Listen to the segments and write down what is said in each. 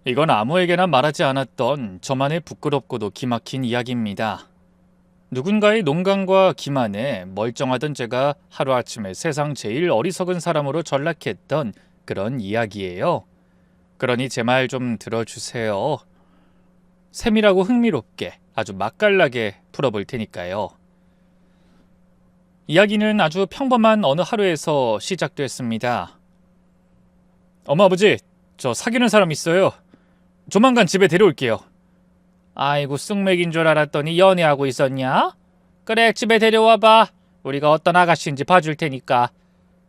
이건 아무에게나 말하지 않았던 저만의 부끄럽고도 기막힌 이야기입니다. 누군가의 농간과 기만에 멀쩡하던 제가 하루아침에 세상 제일 어리석은 사람으로 전락했던 그런 이야기예요. 그러니 제 말 좀 들어주세요. 세밀하고 흥미롭게 아주 맛깔나게 풀어볼 테니까요. 이야기는 아주 평범한 어느 하루에서 시작됐습니다. 엄마 아버지, 저 사귀는 사람 있어요. 조만간 집에 데려올게요. 아이고 쑥맥인 줄 알았더니 연애하고 있었냐? 그래 집에 데려와봐. 우리가 어떤 아가씨인지 봐줄 테니까.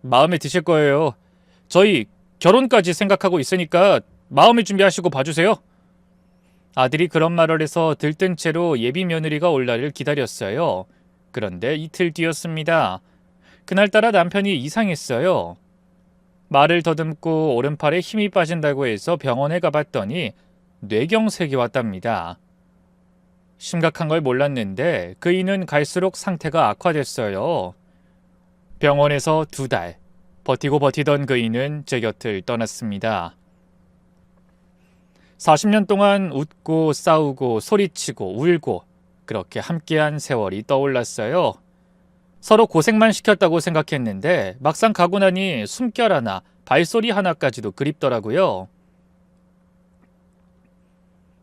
마음에 드실 거예요. 저희 결혼까지 생각하고 있으니까 마음의 준비하시고 봐주세요. 아들이 그런 말을 해서 들뜬 채로 예비 며느리가 올 날을 기다렸어요. 그런데 이틀 뒤였습니다. 그날따라 남편이 이상했어요. 말을 더듬고 오른팔에 힘이 빠진다고 해서 병원에 가봤더니 뇌경색이 왔답니다. 심각한 걸 몰랐는데 그이는 갈수록 상태가 악화됐어요. 병원에서 2달 버티고 버티던 그이는 제 곁을 떠났습니다. 40년 동안 웃고 싸우고 소리치고 울고 그렇게 함께한 세월이 떠올랐어요. 서로 고생만 시켰다고 생각했는데 막상 가고 나니 숨결 하나, 발소리 하나까지도 그립더라고요.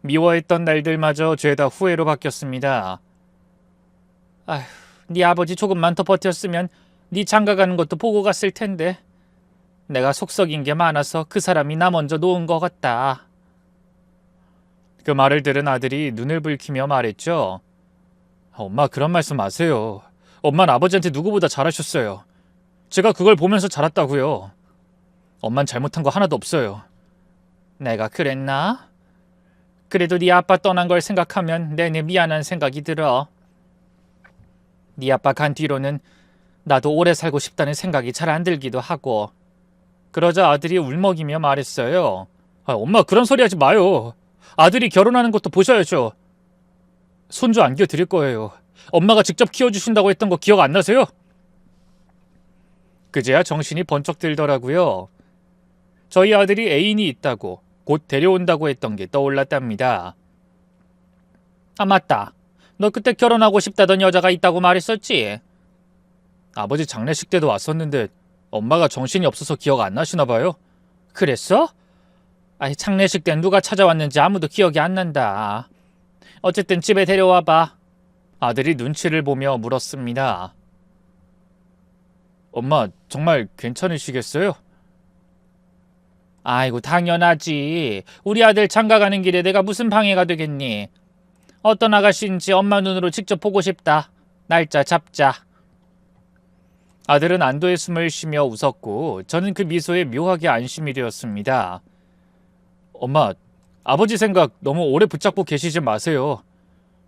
미워했던 날들마저 죄다 후회로 바뀌었습니다. 아휴, 네 아버지 조금만 더 버텼으면 네 장가가는 것도 보고 갔을 텐데. 내가 속썩인 게 많아서 그 사람이 나 먼저 놓은 것 같다. 그 말을 들은 아들이 눈을 붉히며 말했죠. 엄마 그런 말씀 마세요. 엄마는 아버지한테 누구보다 잘하셨어요. 제가 그걸 보면서 자랐다고요. 엄만 잘못한 거 하나도 없어요. 내가 그랬나? 그래도 네 아빠 떠난 걸 생각하면 내내 미안한 생각이 들어. 네 아빠 간 뒤로는 나도 오래 살고 싶다는 생각이 잘 안 들기도 하고. 그러자 아들이 울먹이며 말했어요. 엄마 그런 소리 하지 마요. 아들이 결혼하는 것도 보셔야죠. 손주 안겨드릴 거예요. 엄마가 직접 키워주신다고 했던 거 기억 안 나세요? 그제야 정신이 번쩍 들더라고요. 저희 아들이 애인이 있다고 곧 데려온다고 했던 게 떠올랐답니다. 아 맞다. 너 그때 결혼하고 싶다던 여자가 있다고 말했었지? 아버지 장례식 때도 왔었는데 엄마가 정신이 없어서 기억 안 나시나 봐요. 그랬어? 아니 장례식 땐 누가 찾아왔는지 아무도 기억이 안 난다. 어쨌든 집에 데려와봐. 아들이 눈치를 보며 물었습니다. 엄마 정말 괜찮으시겠어요? 아이고 당연하지. 우리 아들 장가가는 길에 내가 무슨 방해가 되겠니? 어떤 아가씨인지 엄마 눈으로 직접 보고 싶다. 날짜 잡자. 아들은 안도의 숨을 쉬며 웃었고 저는 그 미소에 묘하게 안심이 되었습니다. 엄마, 아버지 생각 너무 오래 붙잡고 계시지 마세요.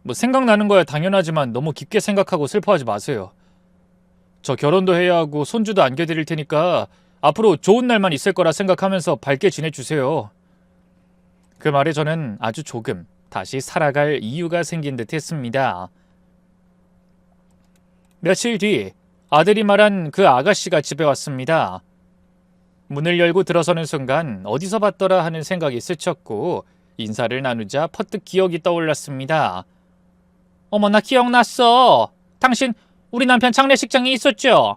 뭐 생각나는 거야 당연하지만 너무 깊게 생각하고 슬퍼하지 마세요. 저 결혼도 해야 하고 손주도 안겨드릴 테니까 앞으로 좋은 날만 있을 거라 생각하면서 밝게 지내주세요. 그 말에 저는 아주 조금 다시 살아갈 이유가 생긴 듯 했습니다. 며칠 뒤 아들이 말한 그 아가씨가 집에 왔습니다. 문을 열고 들어서는 순간 어디서 봤더라 하는 생각이 스쳤고 인사를 나누자 퍼뜩 기억이 떠올랐습니다. 어머 나 기억났어. 당신 우리 남편 장례식장에 있었죠?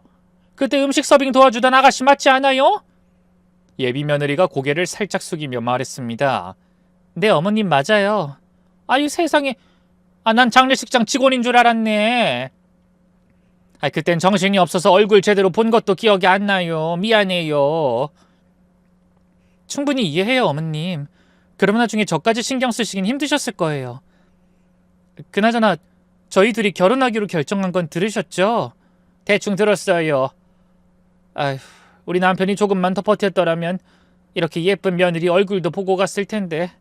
그때 음식 서빙 도와주던 아가씨 맞지 않아요? 예비 며느리가 고개를 살짝 숙이며 말했습니다. 네 어머님 맞아요. 아유 세상에. 난 장례식장 직원인 줄 알았네. 그땐 정신이 없어서 얼굴 제대로 본 것도 기억이 안 나요. 미안해요. 충분히 이해해요 어머님. 그럼 나중에 저까지 신경 쓰시긴 힘드셨을 거예요. 그나저나 저희 둘이 결혼하기로 결정한 건 들으셨죠? 대충 들었어요. 아휴, 우리 남편이 조금만 더 버텼더라면 이렇게 예쁜 며느리 얼굴도 보고 갔을 텐데.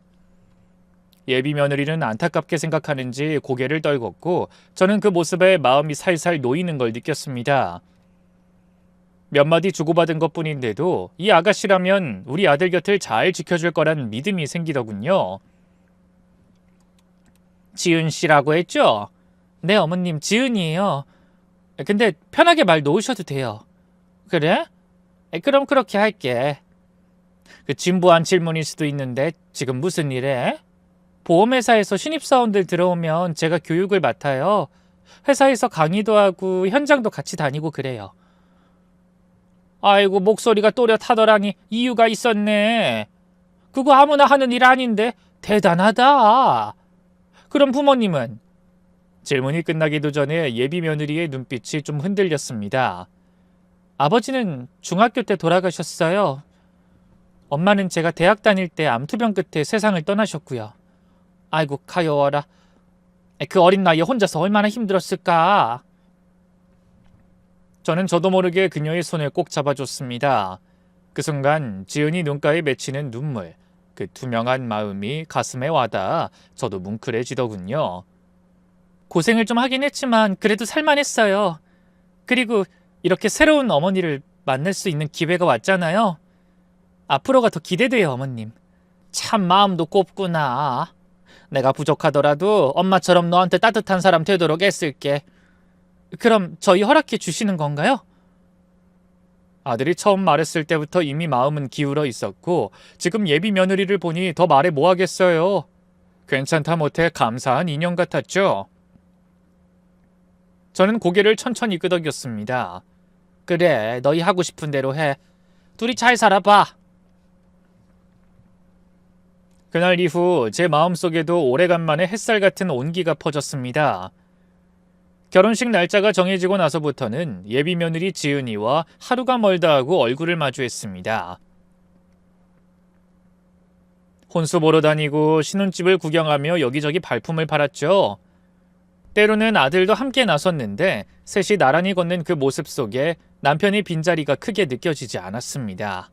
예비 며느리는 안타깝게 생각하는지 고개를 떨궜고 저는 그 모습에 마음이 살살 놓이는 걸 느꼈습니다. 몇 마디 주고받은 것뿐인데도 이 아가씨라면 우리 아들 곁을 잘 지켜줄 거란 믿음이 생기더군요. 지은 씨라고 했죠? 네 어머님 지은이에요. 근데 편하게 말 놓으셔도 돼요. 그래? 그럼 그렇게 할게. 그 진부한 질문일 수도 있는데 지금 무슨 일해? 보험회사에서 신입사원들 들어오면 제가 교육을 맡아요. 회사에서 강의도 하고 현장도 같이 다니고 그래요. 아이고, 목소리가 또렷하더라니 이유가 있었네. 그거 아무나 하는 일 아닌데 대단하다. 그럼 부모님은? 질문이 끝나기도 전에 예비 며느리의 눈빛이 좀 흔들렸습니다. 아버지는 중학교 때 돌아가셨어요. 엄마는 제가 대학 다닐 때 암투병 끝에 세상을 떠나셨고요. 아이고, 가여워라. 그 어린 나이에 혼자서 얼마나 힘들었을까. 저는 저도 모르게 그녀의 손을 꼭 잡아줬습니다. 그 순간 지은이 눈가에 맺히는 눈물, 그 투명한 마음이 가슴에 와닿아 저도 뭉클해지더군요. 고생을 좀 하긴 했지만 그래도 살만했어요. 그리고 이렇게 새로운 어머니를 만날 수 있는 기회가 왔잖아요. 앞으로가 더 기대돼요, 어머님. 참 마음도 곱구나. 내가 부족하더라도 엄마처럼 너한테 따뜻한 사람 되도록 애쓸게. 그럼 저희 허락해 주시는 건가요? 아들이 처음 말했을 때부터 이미 마음은 기울어 있었고 지금 예비 며느리를 보니 더 말해 뭐 하겠어요. 괜찮다 못해 감사한 인연 같았죠. 저는 고개를 천천히 끄덕였습니다. 그래, 너희 하고 싶은 대로 해. 둘이 잘 살아봐. 그날 이후 제 마음속에도 오래간만에 햇살 같은 온기가 퍼졌습니다. 결혼식 날짜가 정해지고 나서부터는 예비 며느리 지은이와 하루가 멀다 하고 얼굴을 마주했습니다. 혼수 보러 다니고 신혼집을 구경하며 여기저기 발품을 팔았죠. 때로는 아들도 함께 나섰는데 셋이 나란히 걷는 그 모습 속에 남편의 빈자리가 크게 느껴지지 않았습니다.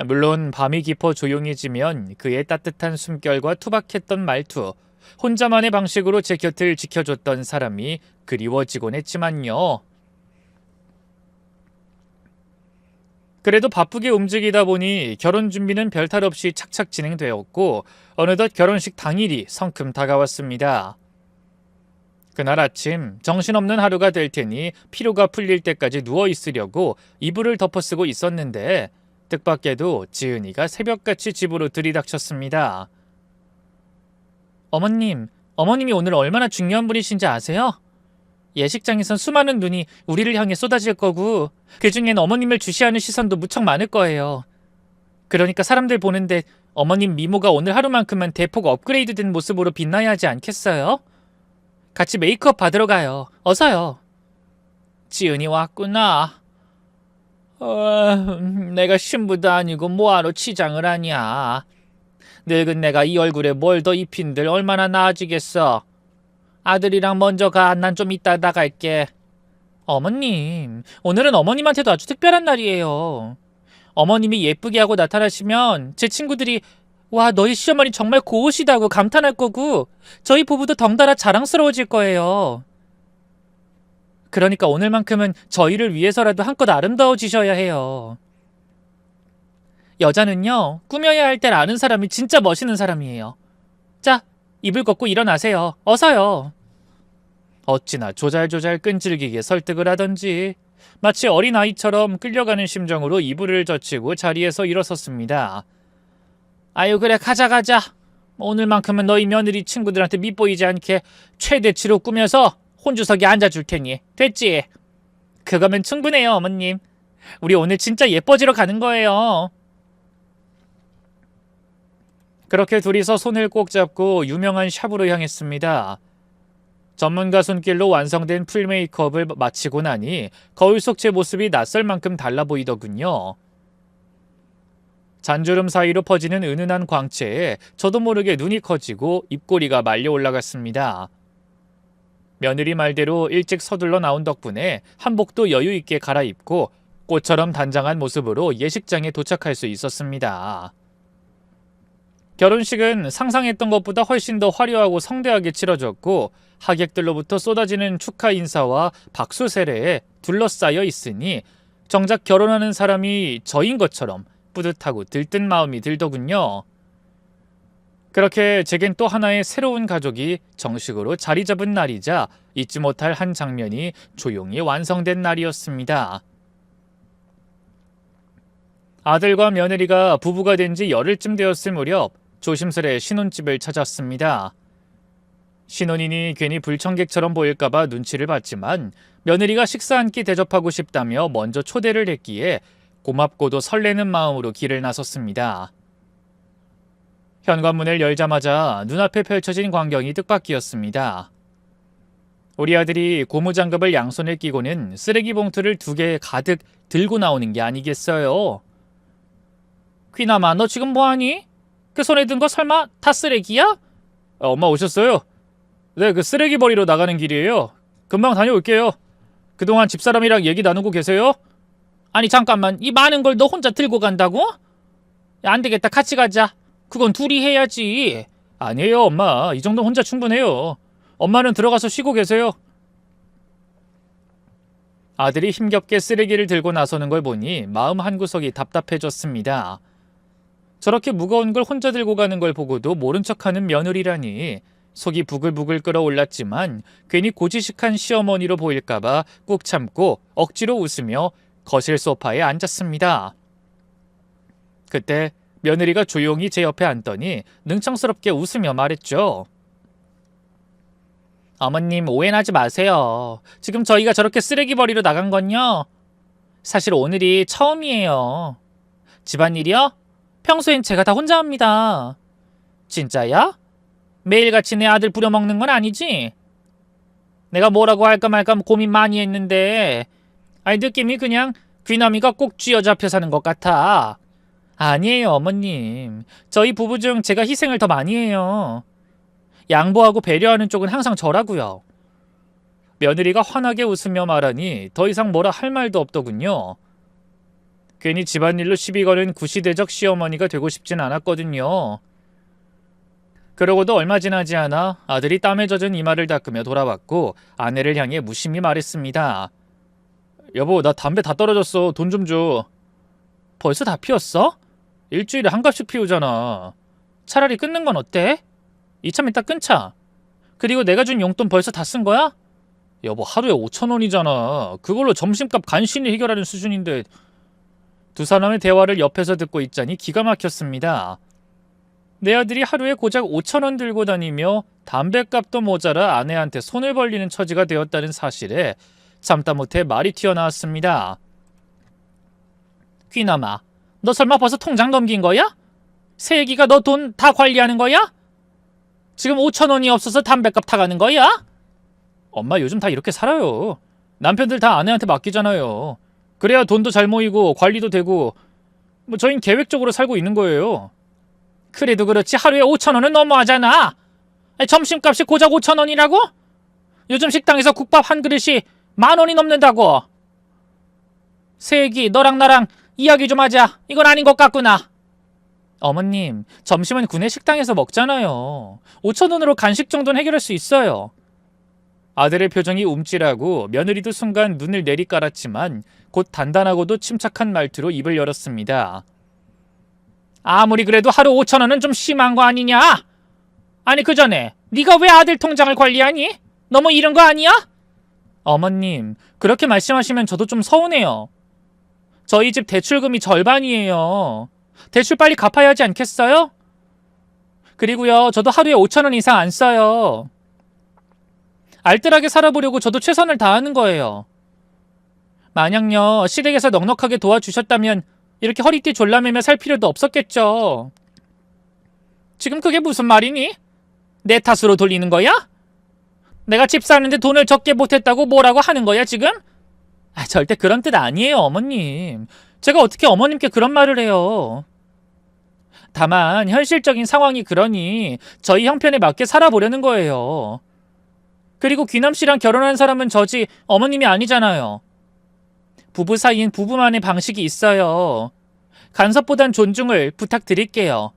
물론 밤이 깊어 조용해지면 그의 따뜻한 숨결과 투박했던 말투, 혼자만의 방식으로 제 곁을 지켜줬던 사람이 그리워지곤 했지만요. 그래도 바쁘게 움직이다 보니 결혼 준비는 별탈 없이 착착 진행되었고 어느덧 결혼식 당일이 성큼 다가왔습니다. 그날 아침 정신없는 하루가 될 테니 피로가 풀릴 때까지 누워있으려고 이불을 덮어쓰고 있었는데 뜻밖에도 지은이가 새벽같이 집으로 들이닥쳤습니다. 어머님이 오늘 얼마나 중요한 분이신지 아세요? 예식장에선 수많은 눈이 우리를 향해 쏟아질 거고 그중엔 어머님을 주시하는 시선도 무척 많을 거예요. 그러니까 사람들 보는데 어머님 미모가 오늘 하루만큼은 대폭 업그레이드된 모습으로 빛나야 하지 않겠어요? 같이 메이크업 받으러 가요. 어서요. 지은이 왔구나. 내가 신부도 아니고 뭐하러 치장을 하냐. 늙은 내가 이 얼굴에 뭘 더 입힌들 얼마나 나아지겠어. 아들이랑 먼저 가. 난 좀 이따 나갈게. 어머님, 오늘은 어머님한테도 아주 특별한 날이에요. 어머님이 예쁘게 하고 나타나시면 제 친구들이 와, 너희 시어머니 정말 고우시다고 감탄할 거고 저희 부부도 덩달아 자랑스러워질 거예요. 그러니까 오늘만큼은 저희를 위해서라도 한껏 아름다워지셔야 해요. 여자는요, 꾸며야 할 땐 아는 사람이 진짜 멋있는 사람이에요. 자, 이불 걷고 일어나세요. 어서요. 어찌나 조잘조잘 끈질기게 설득을 하던지 마치 어린아이처럼 끌려가는 심정으로 이불을 젖히고 자리에서 일어섰습니다. 아유, 그래, 가자. 오늘만큼은 너희 며느리 친구들한테 밉보이지 않게 최대치로 꾸며서 혼주석에 앉아줄 테니 됐지? 그거면 충분해요, 어머님. 우리 오늘 진짜 예뻐지러 가는 거예요. 그렇게 둘이서 손을 꼭 잡고 유명한 샵으로 향했습니다. 전문가 손길로 완성된 풀 메이크업을 마치고 나니 거울 속 제 모습이 낯설 만큼 달라 보이더군요. 잔주름 사이로 퍼지는 은은한 광채에 저도 모르게 눈이 커지고 입꼬리가 말려 올라갔습니다. 며느리 말대로 일찍 서둘러 나온 덕분에 한복도 여유 있게 갈아입고 꽃처럼 단장한 모습으로 예식장에 도착할 수 있었습니다. 결혼식은 상상했던 것보다 훨씬 더 화려하고 성대하게 치러졌고 하객들로부터 쏟아지는 축하 인사와 박수 세례에 둘러싸여 있으니 정작 결혼하는 사람이 저인 것처럼 뿌듯하고 들뜬 마음이 들더군요. 그렇게 제겐 또 하나의 새로운 가족이 정식으로 자리 잡은 날이자 잊지 못할 한 장면이 조용히 완성된 날이었습니다. 아들과 며느리가 부부가 된 지 열흘쯤 되었을 무렵 조심스레 신혼집을 찾았습니다. 신혼이니 괜히 불청객처럼 보일까봐 눈치를 봤지만 며느리가 식사 한 끼 대접하고 싶다며 먼저 초대를 했기에 고맙고도 설레는 마음으로 길을 나섰습니다. 현관문을 열자마자 눈앞에 펼쳐진 광경이 뜻밖이었습니다. 우리 아들이 고무장갑을 양손에 끼고는 쓰레기 봉투를 2개 가득 들고 나오는 게 아니겠어요. 귀남아, 너 지금 뭐하니? 그 손에 든 거 설마 다 쓰레기야? 엄마 오셨어요? 네, 그 쓰레기 버리러 나가는 길이에요. 금방 다녀올게요. 그동안 집사람이랑 얘기 나누고 계세요? 아니 잠깐만, 이 많은 걸 너 혼자 들고 간다고? 야, 안 되겠다, 같이 가자. 그건 둘이 해야지. 아니에요 엄마, 이 정도 혼자 충분해요. 엄마는 들어가서 쉬고 계세요. 아들이 힘겹게 쓰레기를 들고 나서는 걸 보니 마음 한구석이 답답해졌습니다. 저렇게 무거운 걸 혼자 들고 가는 걸 보고도 모른 척하는 며느리라니 속이 부글부글 끓어올랐지만 괜히 고지식한 시어머니로 보일까봐 꾹 참고 억지로 웃으며 거실 소파에 앉았습니다. 그때 며느리가 조용히 제 옆에 앉더니 능청스럽게 웃으며 말했죠. 어머님, 오해하지 마세요. 지금 저희가 저렇게 쓰레기 버리러 나간 건요, 사실 오늘이 처음이에요. 집안일이요? 평소엔 제가 다 혼자 합니다. 진짜야? 매일같이 내 아들 부려먹는 건 아니지? 내가 뭐라고 할까 말까 고민 많이 했는데 느낌이 그냥 귀남이가 꼭 쥐어잡혀 사는 것 같아. 아니에요 어머님, 저희 부부 중 제가 희생을 더 많이 해요. 양보하고 배려하는 쪽은 항상 저라고요. 며느리가 환하게 웃으며 말하니 더 이상 뭐라 할 말도 없더군요. 괜히 집안일로 시비 거는 구시대적 시어머니가 되고 싶진 않았거든요. 그러고도 얼마 지나지 않아 아들이 땀에 젖은 이마를 닦으며 돌아왔고 아내를 향해 무심히 말했습니다. 여보, 나 담배 다 떨어졌어. 돈 좀 줘. 벌써 다 피웠어? 일주일에 한 갑씩 피우잖아. 차라리 끊는 건 어때? 이참 이따 끊자. 그리고 내가 준 용돈 벌써 다 쓴 거야? 여보, 하루에 5,000원이잖아. 그걸로 점심값 간신히 해결하는 수준인데. 두 사람의 대화를 옆에서 듣고 있자니 기가 막혔습니다. 내 아들이 하루에 고작 5,000원 들고 다니며 담배값도 모자라 아내한테 손을 벌리는 처지가 되었다는 사실에 참다 못해 말이 튀어나왔습니다. 귀남아, 너 설마 벌써 통장 넘긴 거야? 새애기가 너 돈 다 관리하는 거야? 지금 5,000원이 없어서 담배값 타가는 거야? 엄마, 요즘 다 이렇게 살아요. 남편들 다 아내한테 맡기잖아요. 그래야 돈도 잘 모이고 관리도 되고 저흰 계획적으로 살고 있는 거예요. 그래도 그렇지 하루에 5,000원은 너무하잖아. 점심값이 고작 5,000원이라고? 요즘 식당에서 국밥 한 그릇이 10,000원이 넘는다고. 새애기, 너랑 나랑 이야기 좀 하자. 이건 아닌 것 같구나. 어머님, 점심은 구내 식당에서 먹잖아요. 5,000원으로 간식 정도는 해결할 수 있어요. 아들의 표정이 움찔하고 며느리도 순간 눈을 내리깔았지만 곧 단단하고도 침착한 말투로 입을 열었습니다. 아무리 그래도 하루 5,000원은 좀 심한 거 아니냐? 아니 그 전에 네가 왜 아들 통장을 관리하니? 너무 이런 거 아니야? 어머님, 그렇게 말씀하시면 저도 좀 서운해요. 저희 집 대출금이 절반이에요. 대출 빨리 갚아야 하지 않겠어요? 그리고요, 저도 하루에 5,000원 이상 안 써요. 알뜰하게 살아보려고 저도 최선을 다하는 거예요. 만약요, 시댁에서 넉넉하게 도와주셨다면 이렇게 허리띠 졸라매며 살 필요도 없었겠죠. 지금 그게 무슨 말이니? 내 탓으로 돌리는 거야? 내가 집 사는데 돈을 적게 보탰다고 뭐라고 하는 거야 지금? 절대 그런 뜻 아니에요 어머님. 제가 어떻게 어머님께 그런 말을 해요. 다만 현실적인 상황이 그러니 저희 형편에 맞게 살아보려는 거예요. 그리고 귀남씨랑 결혼한 사람은 저지 어머님이 아니잖아요. 부부 사이엔 부부만의 방식이 있어요. 간섭보단 존중을 부탁드릴게요.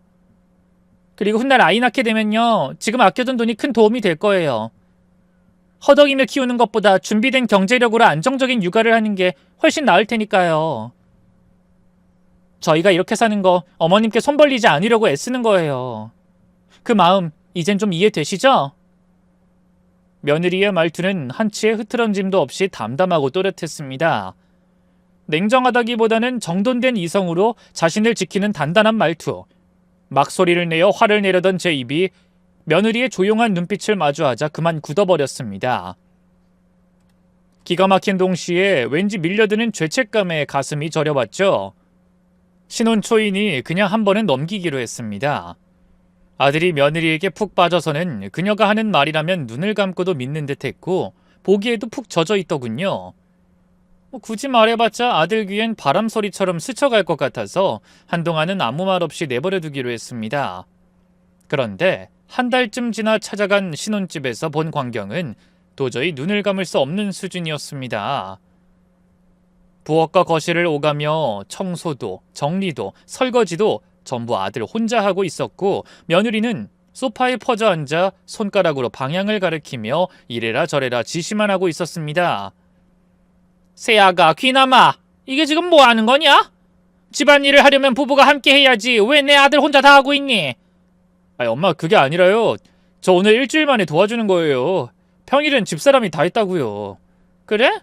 그리고 훗날 아이 낳게 되면요, 지금 아껴둔 돈이 큰 도움이 될 거예요. 허덕이며 키우는 것보다 준비된 경제력으로 안정적인 육아를 하는 게 훨씬 나을 테니까요. 저희가 이렇게 사는 거 어머님께 손 벌리지 않으려고 애쓰는 거예요. 그 마음 이젠 좀 이해되시죠? 며느리의 말투는 한치의 흐트러짐도 없이 담담하고 또렷했습니다. 냉정하다기보다는 정돈된 이성으로 자신을 지키는 단단한 말투. 막 소리를 내어 화를 내려던 제 입이 며느리의 조용한 눈빛을 마주하자 그만 굳어버렸습니다. 기가 막힌 동시에 왠지 밀려드는 죄책감에 가슴이 저려왔죠. 신혼 초이니 그냥 한 번은 넘기기로 했습니다. 아들이 며느리에게 푹 빠져서는 그녀가 하는 말이라면 눈을 감고도 믿는 듯 했고 보기에도 푹 젖어 있더군요. 굳이 말해봤자 아들 귀엔 바람 소리처럼 스쳐갈 것 같아서 한동안은 아무 말 없이 내버려 두기로 했습니다. 그런데 한 달쯤 지나 찾아간 신혼집에서 본 광경은 도저히 눈을 감을 수 없는 수준이었습니다. 부엌과 거실을 오가며 청소도, 정리도, 설거지도 전부 아들 혼자 하고 있었고 며느리는 소파에 퍼져 앉아 손가락으로 방향을 가리키며 이래라 저래라 지시만 하고 있었습니다. 새아가, 귀남아, 이게 지금 뭐 하는 거냐? 집안일을 하려면 부부가 함께 해야지. 왜 내 아들 혼자 다 하고 있니? 아니, 엄마, 그게 아니라요. 저 오늘 일주일 만에 도와주는 거예요. 평일엔 집사람이 다 했다고요. 그래?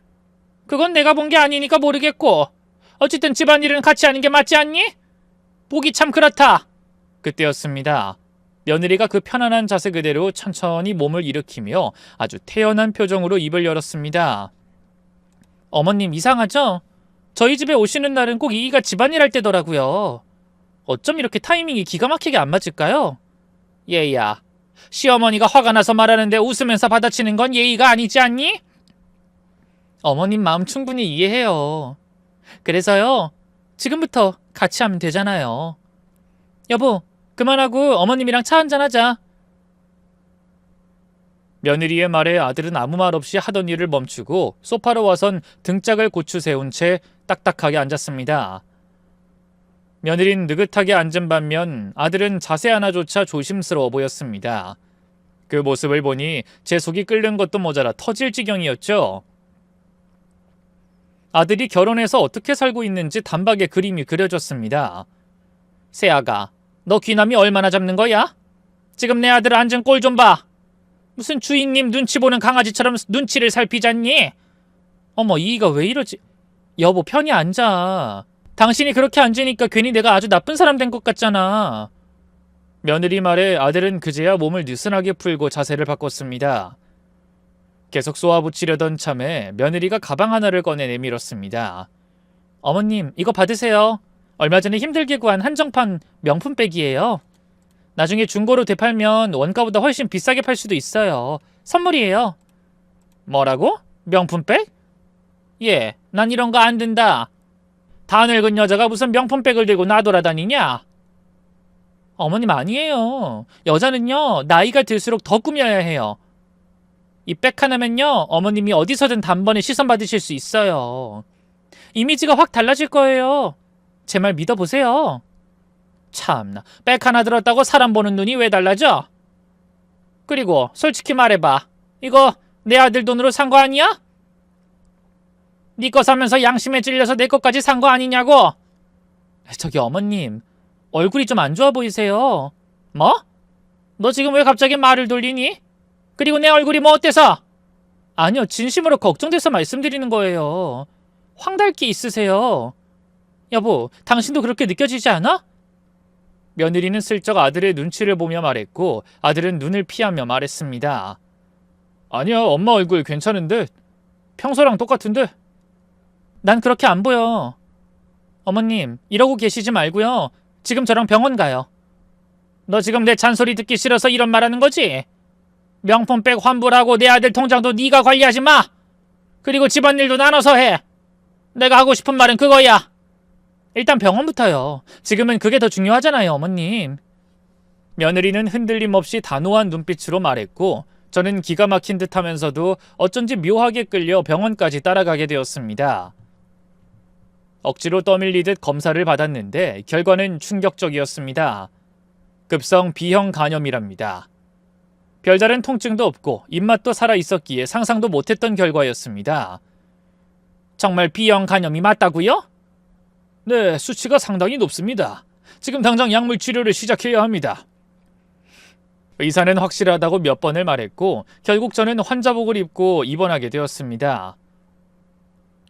그건 내가 본 게 아니니까 모르겠고. 어쨌든 집안일은 같이 하는 게 맞지 않니? 보기 참 그렇다. 그때였습니다. 며느리가 그 편안한 자세 그대로 천천히 몸을 일으키며 아주 태연한 표정으로 입을 열었습니다. 어머님, 이상하죠? 저희 집에 오시는 날은 꼭 이이가 집안일 할 때더라고요. 어쩜 이렇게 타이밍이 기가 막히게 안 맞을까요? 얘야, 시어머니가 화가 나서 말하는데 웃으면서 받아치는 건 예의가 아니지 않니? 어머님 마음 충분히 이해해요. 그래서요, 지금부터 같이 하면 되잖아요. 여보, 그만하고 어머님이랑 차 한잔 하자. 며느리의 말에 아들은 아무 말 없이 하던 일을 멈추고 소파로 와선 등짝을 고추 세운 채 딱딱하게 앉았습니다. 며느린 느긋하게 앉은 반면 아들은 자세 하나조차 조심스러워 보였습니다. 그 모습을 보니 제 속이 끓는 것도 모자라 터질 지경이었죠. 아들이 결혼해서 어떻게 살고 있는지 단박에 그림이 그려졌습니다. 새아가, 너 귀남이 얼마나 잡는 거야? 지금 내 아들 앉은 꼴 좀 봐. 무슨 주인님 눈치 보는 강아지처럼 눈치를 살피잖니? 어머, 이이가 왜 이러지? 여보, 편히 앉아. 당신이 그렇게 앉으니까 괜히 내가 아주 나쁜 사람 된 것 같잖아. 며느리 말에 아들은 그제야 몸을 느슨하게 풀고 자세를 바꿨습니다. 계속 쏘아붙이려던 참에 며느리가 가방 하나를 꺼내 내밀었습니다. 어머님, 이거 받으세요. 얼마 전에 힘들게 구한 한정판 명품백이에요. 나중에 중고로 되팔면 원가보다 훨씬 비싸게 팔 수도 있어요. 선물이에요. 뭐라고? 명품백? 예, 난 이런 거 안 든다. 다 늙은 여자가 무슨 명품백을 들고 나돌아다니냐? 어머님, 아니에요. 여자는요, 나이가 들수록 더 꾸며야 해요. 이 백 하나면요, 어머님이 어디서든 단번에 시선 받으실 수 있어요. 이미지가 확 달라질 거예요. 제 말 믿어보세요. 참나, 백 하나 들었다고 사람 보는 눈이 왜 달라져? 그리고 솔직히 말해봐. 이거 내 아들 돈으로 산 거 아니야? 네 거 사면서 양심에 찔려서 내 것까지 산 거 아니냐고? 저기 어머님, 얼굴이 좀 안 좋아 보이세요. 뭐? 너 지금 왜 갑자기 말을 돌리니? 그리고 내 얼굴이 뭐 어때서? 아니요, 진심으로 걱정돼서 말씀드리는 거예요. 황달기 있으세요. 여보, 당신도 그렇게 느껴지지 않아? 며느리는 슬쩍 아들의 눈치를 보며 말했고 아들은 눈을 피하며 말했습니다. 아니야, 엄마 얼굴 괜찮은데. 평소랑 똑같은데. 난 그렇게 안 보여. 어머님, 이러고 계시지 말고요. 지금 저랑 병원 가요. 너 지금 내 잔소리 듣기 싫어서 이런 말하는 거지? 명품백 환불하고 내 아들 통장도 네가 관리하지 마. 그리고 집안일도 나눠서 해. 내가 하고 싶은 말은 그거야. 일단 병원부터요. 지금은 그게 더 중요하잖아요, 어머님. 며느리는 흔들림 없이 단호한 눈빛으로 말했고 저는 기가 막힌 듯 하면서도 어쩐지 묘하게 끌려 병원까지 따라가게 되었습니다. 억지로 떠밀리듯 검사를 받았는데 결과는 충격적이었습니다. 급성 B형 간염이랍니다. 별다른 통증도 없고 입맛도 살아있었기에 상상도 못했던 결과였습니다. 정말 B형 간염이 맞다고요? 네, 수치가 상당히 높습니다. 지금 당장 약물 치료를 시작해야 합니다. 의사는 확실하다고 몇 번을 말했고 결국 저는 환자복을 입고 입원하게 되었습니다.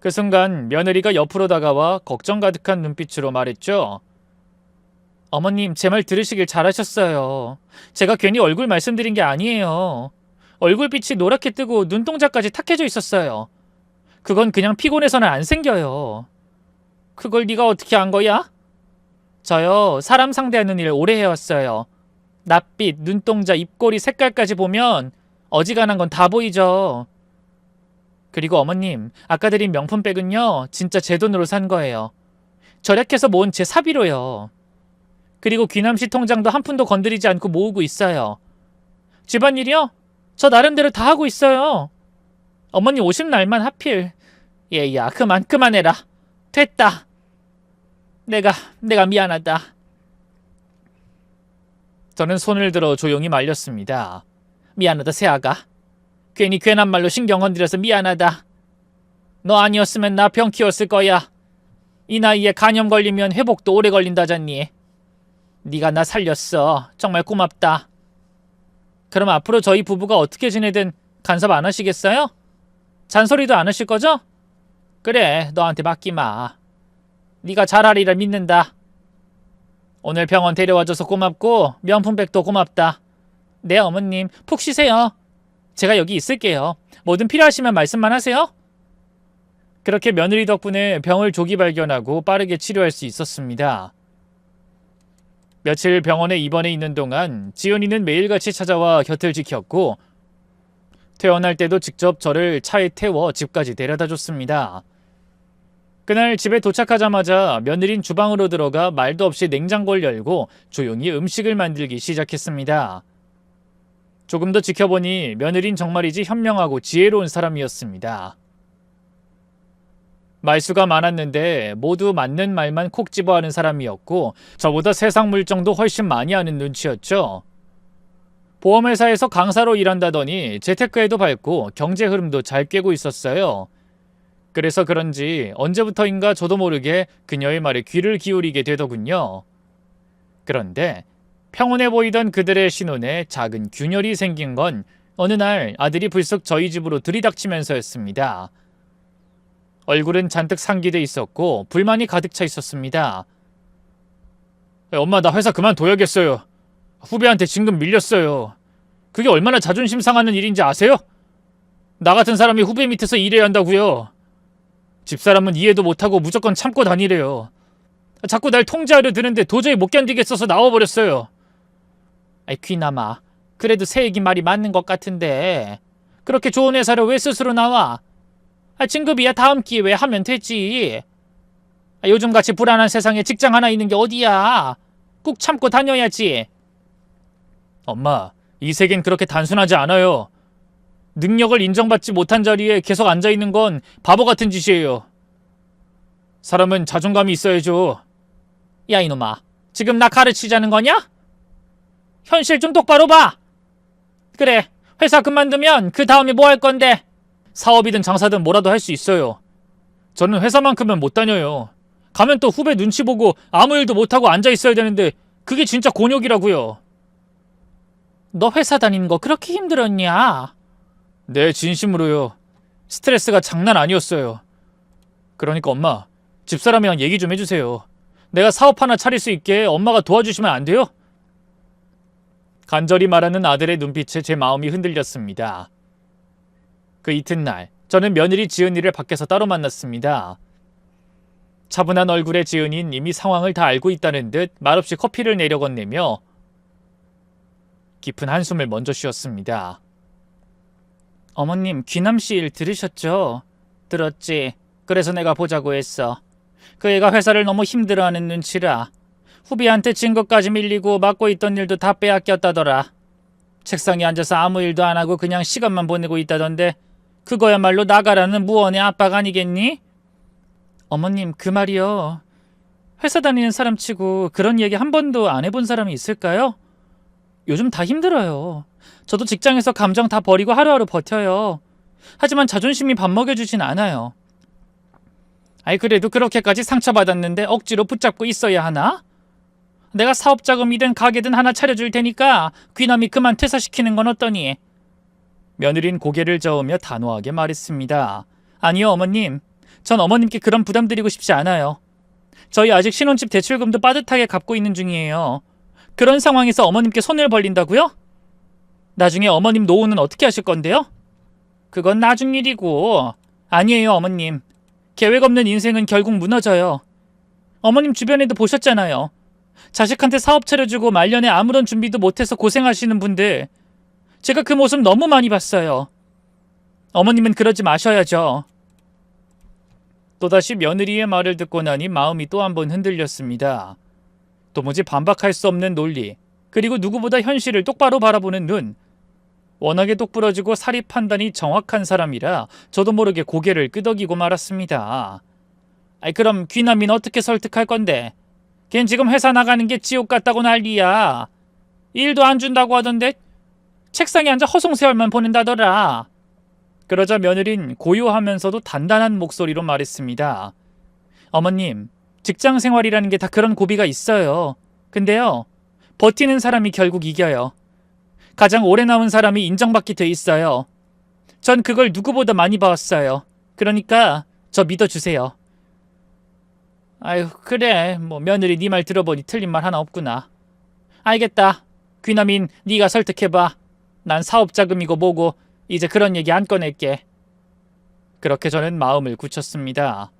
그 순간 며느리가 옆으로 다가와 걱정 가득한 눈빛으로 말했죠. 어머님, 제 말 들으시길 잘하셨어요. 제가 괜히 얼굴 말씀드린 게 아니에요. 얼굴빛이 노랗게 뜨고 눈동자까지 탁해져 있었어요. 그건 그냥 피곤해서는 안 생겨요. 그걸 네가 어떻게 안 거야? 저요, 사람 상대하는 일 오래 해왔어요. 낯빛, 눈동자, 입꼬리, 색깔까지 보면 어지간한 건 다 보이죠. 그리고 어머님, 아까 드린 명품백은요, 진짜 제 돈으로 산 거예요. 절약해서 모은 제 사비로요. 그리고 귀남씨 통장도 한 푼도 건드리지 않고 모으고 있어요. 집안일이요? 저 나름대로 다 하고 있어요. 어머니 오신 날만 하필. 얘야, 그만해라. 됐다. 내가 미안하다. 저는 손을 들어 조용히 말렸습니다. 미안하다, 새아가. 괜히 괜한 말로 신경 건드려서 미안하다. 너 아니었으면 나 병 키웠을 거야. 이 나이에 간염 걸리면 회복도 오래 걸린다잖니. 네가 나 살렸어. 정말 고맙다. 그럼 앞으로 저희 부부가 어떻게 지내든 간섭 안 하시겠어요? 잔소리도 안 하실 거죠? 그래, 너한테 맡기마. 네가 잘하리라 믿는다. 오늘 병원 데려와줘서 고맙고 명품백도 고맙다. 네, 어머님, 푹 쉬세요. 제가 여기 있을게요. 뭐든 필요하시면 말씀만 하세요. 그렇게 며느리 덕분에 병을 조기 발견하고 빠르게 치료할 수 있었습니다. 며칠 병원에 입원해 있는 동안 지은이는 매일같이 찾아와 곁을 지켰고 퇴원할 때도 직접 저를 차에 태워 집까지 데려다 줬습니다. 그날 집에 도착하자마자 며느린 주방으로 들어가 말도 없이 냉장고를 열고 조용히 음식을 만들기 시작했습니다. 조금 더 지켜보니 며느린 정말이지 현명하고 지혜로운 사람이었습니다. 말수가 많았는데 모두 맞는 말만 콕 집어하는 사람이었고 저보다 세상 물정도 훨씬 많이 아는 눈치였죠. 보험회사에서 강사로 일한다더니 재테크에도 밝고 경제 흐름도 잘 꿰고 있었어요. 그래서 그런지 언제부터인가 저도 모르게 그녀의 말에 귀를 기울이게 되더군요. 그런데 평온해 보이던 그들의 신혼에 작은 균열이 생긴 건 어느 날 아들이 불쑥 저희 집으로 들이닥치면서였습니다. 얼굴은 잔뜩 상기돼 있었고 불만이 가득 차 있었습니다. 엄마, 나 회사 그만둬야겠어요. 후배한테 진급 밀렸어요. 그게 얼마나 자존심 상하는 일인지 아세요? 나 같은 사람이 후배 밑에서 일해야 한다고요. 집사람은 이해도 못하고 무조건 참고 다니래요. 자꾸 날 통제하려 드는데 도저히 못 견디겠어서 나와버렸어요. 아이, 귀남아, 그래도 새애기 말이 맞는 것 같은데 그렇게 좋은 회사를 왜 스스로 나와? 진급이야 다음 기회에 하면 되지. 요즘같이 불안한 세상에 직장 하나 있는 게 어디야. 꾹 참고 다녀야지. 엄마, 이 세계는 그렇게 단순하지 않아요. 능력을 인정받지 못한 자리에 계속 앉아있는 건 바보 같은 짓이에요. 사람은 자존감이 있어야죠. 야, 이놈아, 지금 나 가르치자는 거냐? 현실 좀 똑바로 봐. 그래, 회사 그만두면 그 다음에 뭐 할 건데? 사업이든 장사든 뭐라도 할 수 있어요. 저는 회사만큼은 못 다녀요. 가면 또 후배 눈치 보고 아무 일도 못하고 앉아있어야 되는데 그게 진짜 곤욕이라고요. 너 회사 다니는 거 그렇게 힘들었냐? 네, 진심으로요. 스트레스가 장난 아니었어요. 그러니까 엄마, 집사람이랑 얘기 좀 해주세요. 내가 사업 하나 차릴 수 있게 엄마가 도와주시면 안 돼요? 간절히 말하는 아들의 눈빛에 제 마음이 흔들렸습니다. 그 이튿날 저는 며느리 지은이를 밖에서 따로 만났습니다. 차분한 얼굴의 지은이는 이미 상황을 다 알고 있다는 듯 말없이 커피를 내려 건네며 깊은 한숨을 먼저 쉬었습니다. 어머님, 귀남씨 일 들으셨죠? 들었지. 그래서 내가 보자고 했어. 그 애가 회사를 너무 힘들어하는 눈치라. 후배한테 진 것까지 밀리고 맡고 있던 일도 다 빼앗겼다더라. 책상에 앉아서 아무 일도 안 하고 그냥 시간만 보내고 있다던데 그거야말로 나가라는 무언의 압박 아니겠니? 어머님, 그 말이요. 회사 다니는 사람 치고 그런 얘기 한 번도 안 해본 사람이 있을까요? 요즘 다 힘들어요. 저도 직장에서 감정 다 버리고 하루하루 버텨요. 하지만 자존심이 밥 먹여주진 않아요. 아이, 그래도 그렇게까지 상처받았는데 억지로 붙잡고 있어야 하나? 내가 사업자금이든 가게든 하나 차려줄 테니까 귀남이 그만 퇴사시키는 건 어떠니? 며느린 고개를 저으며 단호하게 말했습니다. 아니요, 어머님. 전 어머님께 그런 부담 드리고 싶지 않아요. 저희 아직 신혼집 대출금도 빠듯하게 갚고 있는 중이에요. 그런 상황에서 어머님께 손을 벌린다고요? 나중에 어머님 노후는 어떻게 하실 건데요? 그건 나중 일이고. 아니에요, 어머님. 계획 없는 인생은 결국 무너져요. 어머님 주변에도 보셨잖아요. 자식한테 사업 차려주고 말년에 아무런 준비도 못해서 고생하시는 분들. 제가 그 모습 너무 많이 봤어요. 어머님은 그러지 마셔야죠. 또다시 며느리의 말을 듣고 나니 마음이 또 한 번 흔들렸습니다. 도무지 반박할 수 없는 논리, 그리고 누구보다 현실을 똑바로 바라보는 눈. 워낙에 똑부러지고 사리 판단이 정확한 사람이라 저도 모르게 고개를 끄덕이고 말았습니다. 아이, 그럼 귀남이는 어떻게 설득할 건데? 걘 지금 회사 나가는 게 지옥 같다고 난리야. 일도 안 준다고 하던데 책상에 앉아 허송세월만 보낸다더라. 그러자 며느린 고요하면서도 단단한 목소리로 말했습니다. 어머님, 직장 생활이라는 게 다 그런 고비가 있어요. 근데요, 버티는 사람이 결국 이겨요. 가장 오래 남은 사람이 인정받게 돼 있어요. 전 그걸 누구보다 많이 봐왔어요. 그러니까 저 믿어주세요. 아유, 그래. 뭐 며느리 네 말 들어보니 틀린 말 하나 없구나. 알겠다. 귀남인 네가 설득해봐. 난 사업자금이고 뭐고 이제 그런 얘기 안 꺼낼게. 그렇게 저는 마음을 굳혔습니다.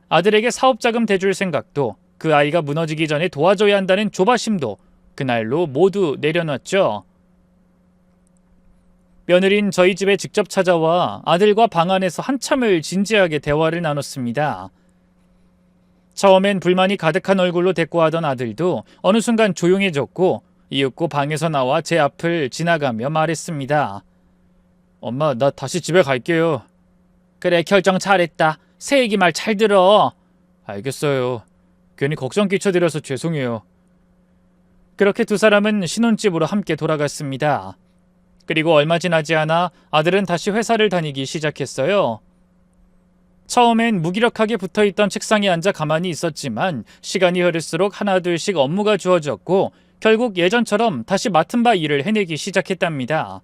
아들에게 사업자금 대줄 생각도, 그 아이가 무너지기 전에 도와줘야 한다는 조바심도 그날로 모두 내려놨죠. 며느린 저희 집에 직접 찾아와 아들과 방 안에서 한참을 진지하게 대화를 나눴습니다. 처음엔 불만이 가득한 얼굴로 대꾸하던 아들도 어느 순간 조용해졌고 이윽고 방에서 나와 제 앞을 지나가며 말했습니다. 엄마, 나 다시 집에 갈게요. 그래, 결정 잘했다. 새애기 말 잘 들어. 알겠어요. 괜히 걱정 끼쳐드려서 죄송해요. 그렇게 두 사람은 신혼집으로 함께 돌아갔습니다. 그리고 얼마 지나지 않아 아들은 다시 회사를 다니기 시작했어요. 처음엔 무기력하게 붙어있던 책상에 앉아 가만히 있었지만 시간이 흐를수록 하나둘씩 업무가 주어졌고 결국 예전처럼 다시 맡은 바 일을 해내기 시작했답니다.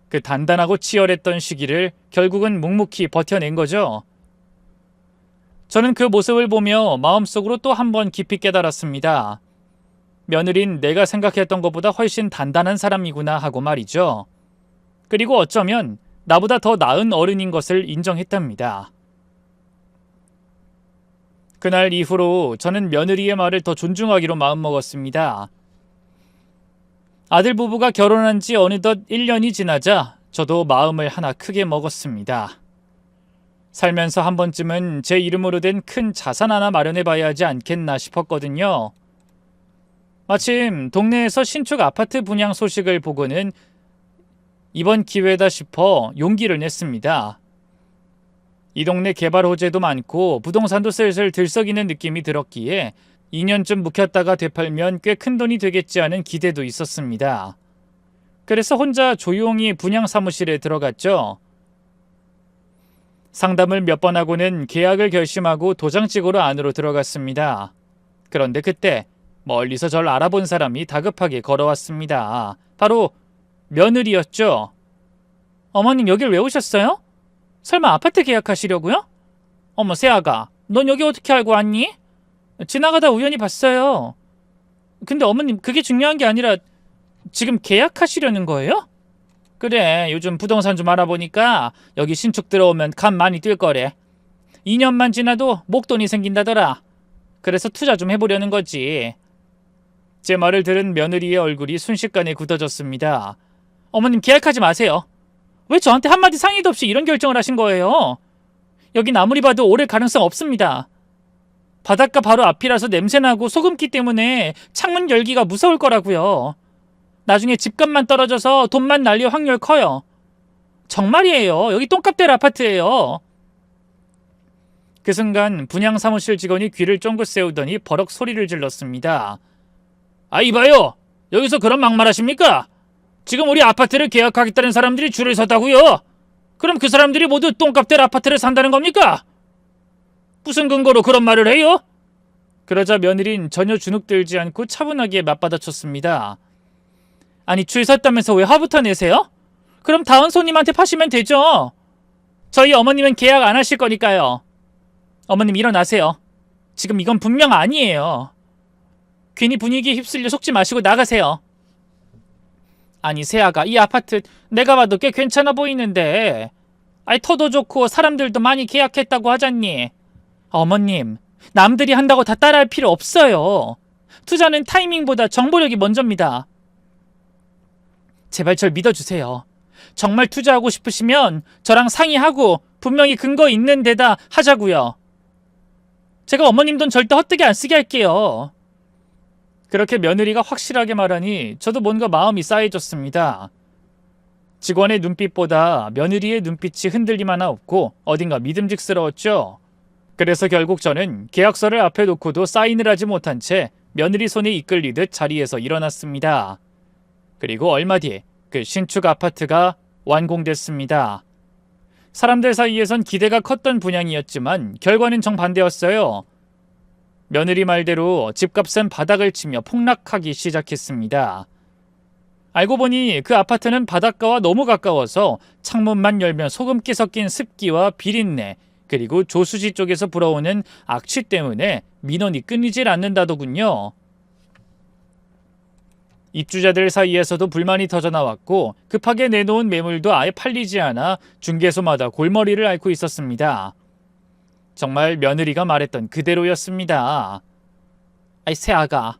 그 단단하고 치열했던 시기를 결국은 묵묵히 버텨낸 거죠. 저는 그 모습을 보며 마음속으로 또 한 번 깊이 깨달았습니다. 며느린 내가 생각했던 것보다 훨씬 단단한 사람이구나 하고 말이죠. 그리고 어쩌면 나보다 더 나은 어른인 것을 인정했답니다. 그날 이후로 저는 며느리의 말을 더 존중하기로 마음먹었습니다. 아들 부부가 결혼한 지 어느덧 1년이 지나자 저도 마음을 하나 크게 먹었습니다. 살면서 한 번쯤은 제 이름으로 된 큰 자산 하나 마련해봐야 하지 않겠나 싶었거든요. 마침 동네에서 신축 아파트 분양 소식을 보고는 이번 기회다 싶어 용기를 냈습니다. 이 동네 개발 호재도 많고 부동산도 슬슬 들썩이는 느낌이 들었기에 2년쯤 묵혔다가 되팔면 꽤 큰 돈이 되겠지 하는 기대도 있었습니다. 그래서 혼자 조용히 분양 사무실에 들어갔죠. 상담을 몇 번 하고는 계약을 결심하고 도장 찍으러 안으로 들어갔습니다. 그런데 그때 멀리서 절 알아본 사람이 다급하게 걸어왔습니다. 바로 며느리였죠. 어머님, 여길 왜 오셨어요? 설마 아파트 계약하시려고요? 어머, 새아가, 넌 여기 어떻게 알고 왔니? 지나가다 우연히 봤어요. 근데 어머님, 그게 중요한 게 아니라 지금 계약하시려는 거예요? 그래, 요즘 부동산 좀 알아보니까 여기 신축 들어오면 간 많이 뛸 거래. 2년만 지나도 목돈이 생긴다더라. 그래서 투자 좀 해보려는 거지. 제 말을 들은 며느리의 얼굴이 순식간에 굳어졌습니다. 어머님, 계약하지 마세요. 왜 저한테 한마디 상의도 없이 이런 결정을 하신 거예요? 여긴 아무리 봐도 오를 가능성 없습니다. 바닷가 바로 앞이라서 냄새나고 소금기 때문에 창문 열기가 무서울 거라고요. 나중에 집값만 떨어져서 돈만 날릴 확률 커요. 정말이에요. 여기 똥값 될 아파트예요. 그 순간 분양 사무실 직원이 귀를 쫑긋 세우더니 버럭 소리를 질렀습니다. 아, 이봐요. 여기서 그런 막말하십니까? 지금 우리 아파트를 계약하겠다는 사람들이 줄을 섰다고요? 그럼 그 사람들이 모두 똥값 될 아파트를 산다는 겁니까? 무슨 근거로 그런 말을 해요? 그러자 며느린 전혀 주눅들지 않고 차분하게 맞받아쳤습니다. 아니, 줄 섰다면서 왜 화부터 내세요? 그럼 다음 손님한테 파시면 되죠. 저희 어머님은 계약 안 하실 거니까요. 어머님 일어나세요. 지금 이건 분명 아니에요. 괜히 분위기에 휩쓸려 속지 마시고 나가세요. 아니 세아가 이 아파트 내가 봐도 꽤 괜찮아 보이는데 아이 터도 좋고 사람들도 많이 계약했다고 하잖니. 어머님 남들이 한다고 다 따라할 필요 없어요. 투자는 타이밍보다 정보력이 먼저입니다. 제발 절 믿어주세요. 정말 투자하고 싶으시면 저랑 상의하고 분명히 근거 있는 데다 하자고요. 제가 어머님 돈 절대 헛되게 안 쓰게 할게요. 그렇게 며느리가 확실하게 말하니 저도 뭔가 마음이 싸해졌습니다. 직원의 눈빛보다 며느리의 눈빛이 흔들림 하나 없고 어딘가 믿음직스러웠죠. 그래서 결국 저는 계약서를 앞에 놓고도 사인을 하지 못한 채 며느리 손에 이끌리듯 자리에서 일어났습니다. 그리고 얼마 뒤 그 신축 아파트가 완공됐습니다. 사람들 사이에선 기대가 컸던 분양이었지만 결과는 정반대였어요. 며느리 말대로 집값은 바닥을 치며 폭락하기 시작했습니다. 알고 보니 그 아파트는 바닷가와 너무 가까워서 창문만 열면 소금기 섞인 습기와 비린내 그리고 조수지 쪽에서 불어오는 악취 때문에 민원이 끊이질 않는다더군요. 입주자들 사이에서도 불만이 터져나왔고 급하게 내놓은 매물도 아예 팔리지 않아 중개소마다 골머리를 앓고 있었습니다. 정말 며느리가 말했던 그대로였습니다. 아이 새아가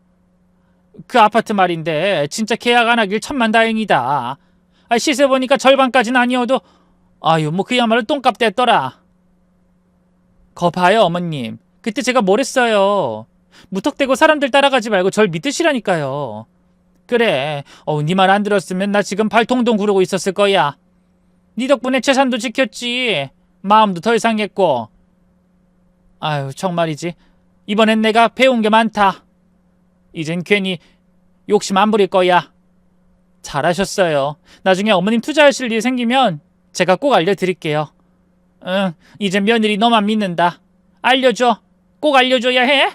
그 아파트 말인데 진짜 계약 안 하길 천만다행이다. 시세 보니까 절반까지는 아니어도 아유 뭐 그야말로 똥값 됐더라. 거 봐요 어머님. 그때 제가 뭘 했어요. 무턱대고 사람들 따라가지 말고 절 믿으시라니까요. 그래 네 말 안 들었으면 나 지금 발 동동 구르고 있었을 거야. 네 덕분에 재산도 지켰지. 마음도 덜 상했고. 아유 정말이지. 이번엔 내가 배운 게 많다. 이젠 괜히 욕심 안 부릴 거야. 잘하셨어요. 나중에 어머님 투자하실 일 생기면 제가 꼭 알려드릴게요. 응, 이제 며느리 너만 믿는다. 알려줘. 꼭 알려줘야 해.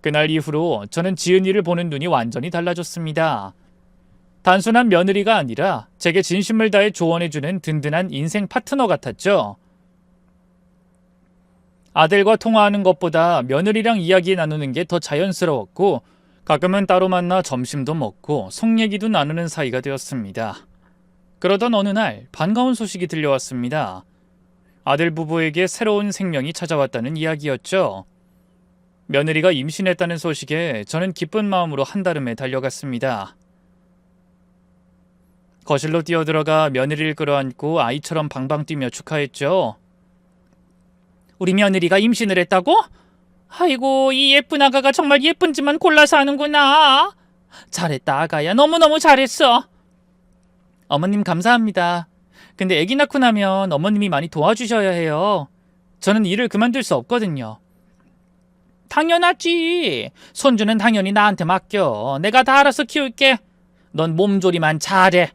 그날 이후로 저는 지은이를 보는 눈이 완전히 달라졌습니다. 단순한 며느리가 아니라 제게 진심을 다해 조언해주는 든든한 인생 파트너 같았죠. 아들과 통화하는 것보다 며느리랑 이야기 나누는 게 더 자연스러웠고 가끔은 따로 만나 점심도 먹고 속 얘기도 나누는 사이가 되었습니다. 그러던 어느 날 반가운 소식이 들려왔습니다. 아들 부부에게 새로운 생명이 찾아왔다는 이야기였죠. 며느리가 임신했다는 소식에 저는 기쁜 마음으로 한달음에 달려갔습니다. 거실로 뛰어들어가 며느리를 끌어안고 아이처럼 방방 뛰며 축하했죠. 우리 며느리가 임신을 했다고? 아이고 이 예쁜 아가가 정말 예쁜지만 골라서 하는구나. 잘했다 아가야. 너무너무 잘했어. 어머님 감사합니다. 근데 아기 낳고 나면 어머님이 많이 도와주셔야 해요. 저는 일을 그만둘 수 없거든요. 당연하지. 손주는 당연히 나한테 맡겨. 내가 다 알아서 키울게. 넌 몸조리만 잘해.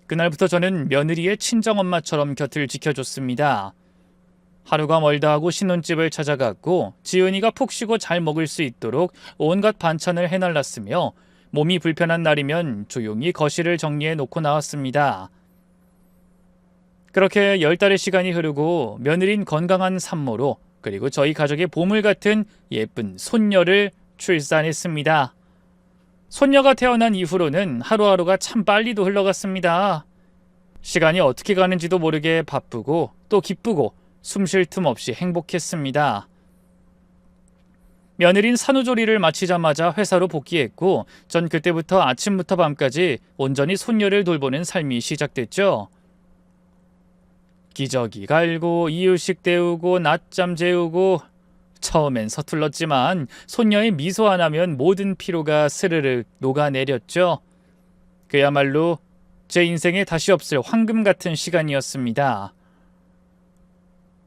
그날부터 저는 며느리의 친정엄마처럼 곁을 지켜줬습니다. 하루가 멀다 하고 신혼집을 찾아갔고 지은이가 푹 쉬고 잘 먹을 수 있도록 온갖 반찬을 해날랐으며 몸이 불편한 날이면 조용히 거실을 정리해 놓고 나왔습니다. 그렇게 10달의 시간이 흐르고 며느린 건강한 산모로 그리고 저희 가족의 보물 같은 예쁜 손녀를 출산했습니다. 손녀가 태어난 이후로는 하루하루가 참 빨리도 흘러갔습니다. 시간이 어떻게 가는지도 모르게 바쁘고 또 기쁘고 숨 쉴 틈 없이 행복했습니다. 며느린 산후조리를 마치자마자 회사로 복귀했고 전 그때부터 아침부터 밤까지 온전히 손녀를 돌보는 삶이 시작됐죠. 기저귀 갈고 이유식 때우고 낮잠 재우고 처음엔 서툴렀지만 손녀의 미소 하나면 모든 피로가 스르륵 녹아내렸죠. 그야말로 제 인생에 다시 없을 황금 같은 시간이었습니다.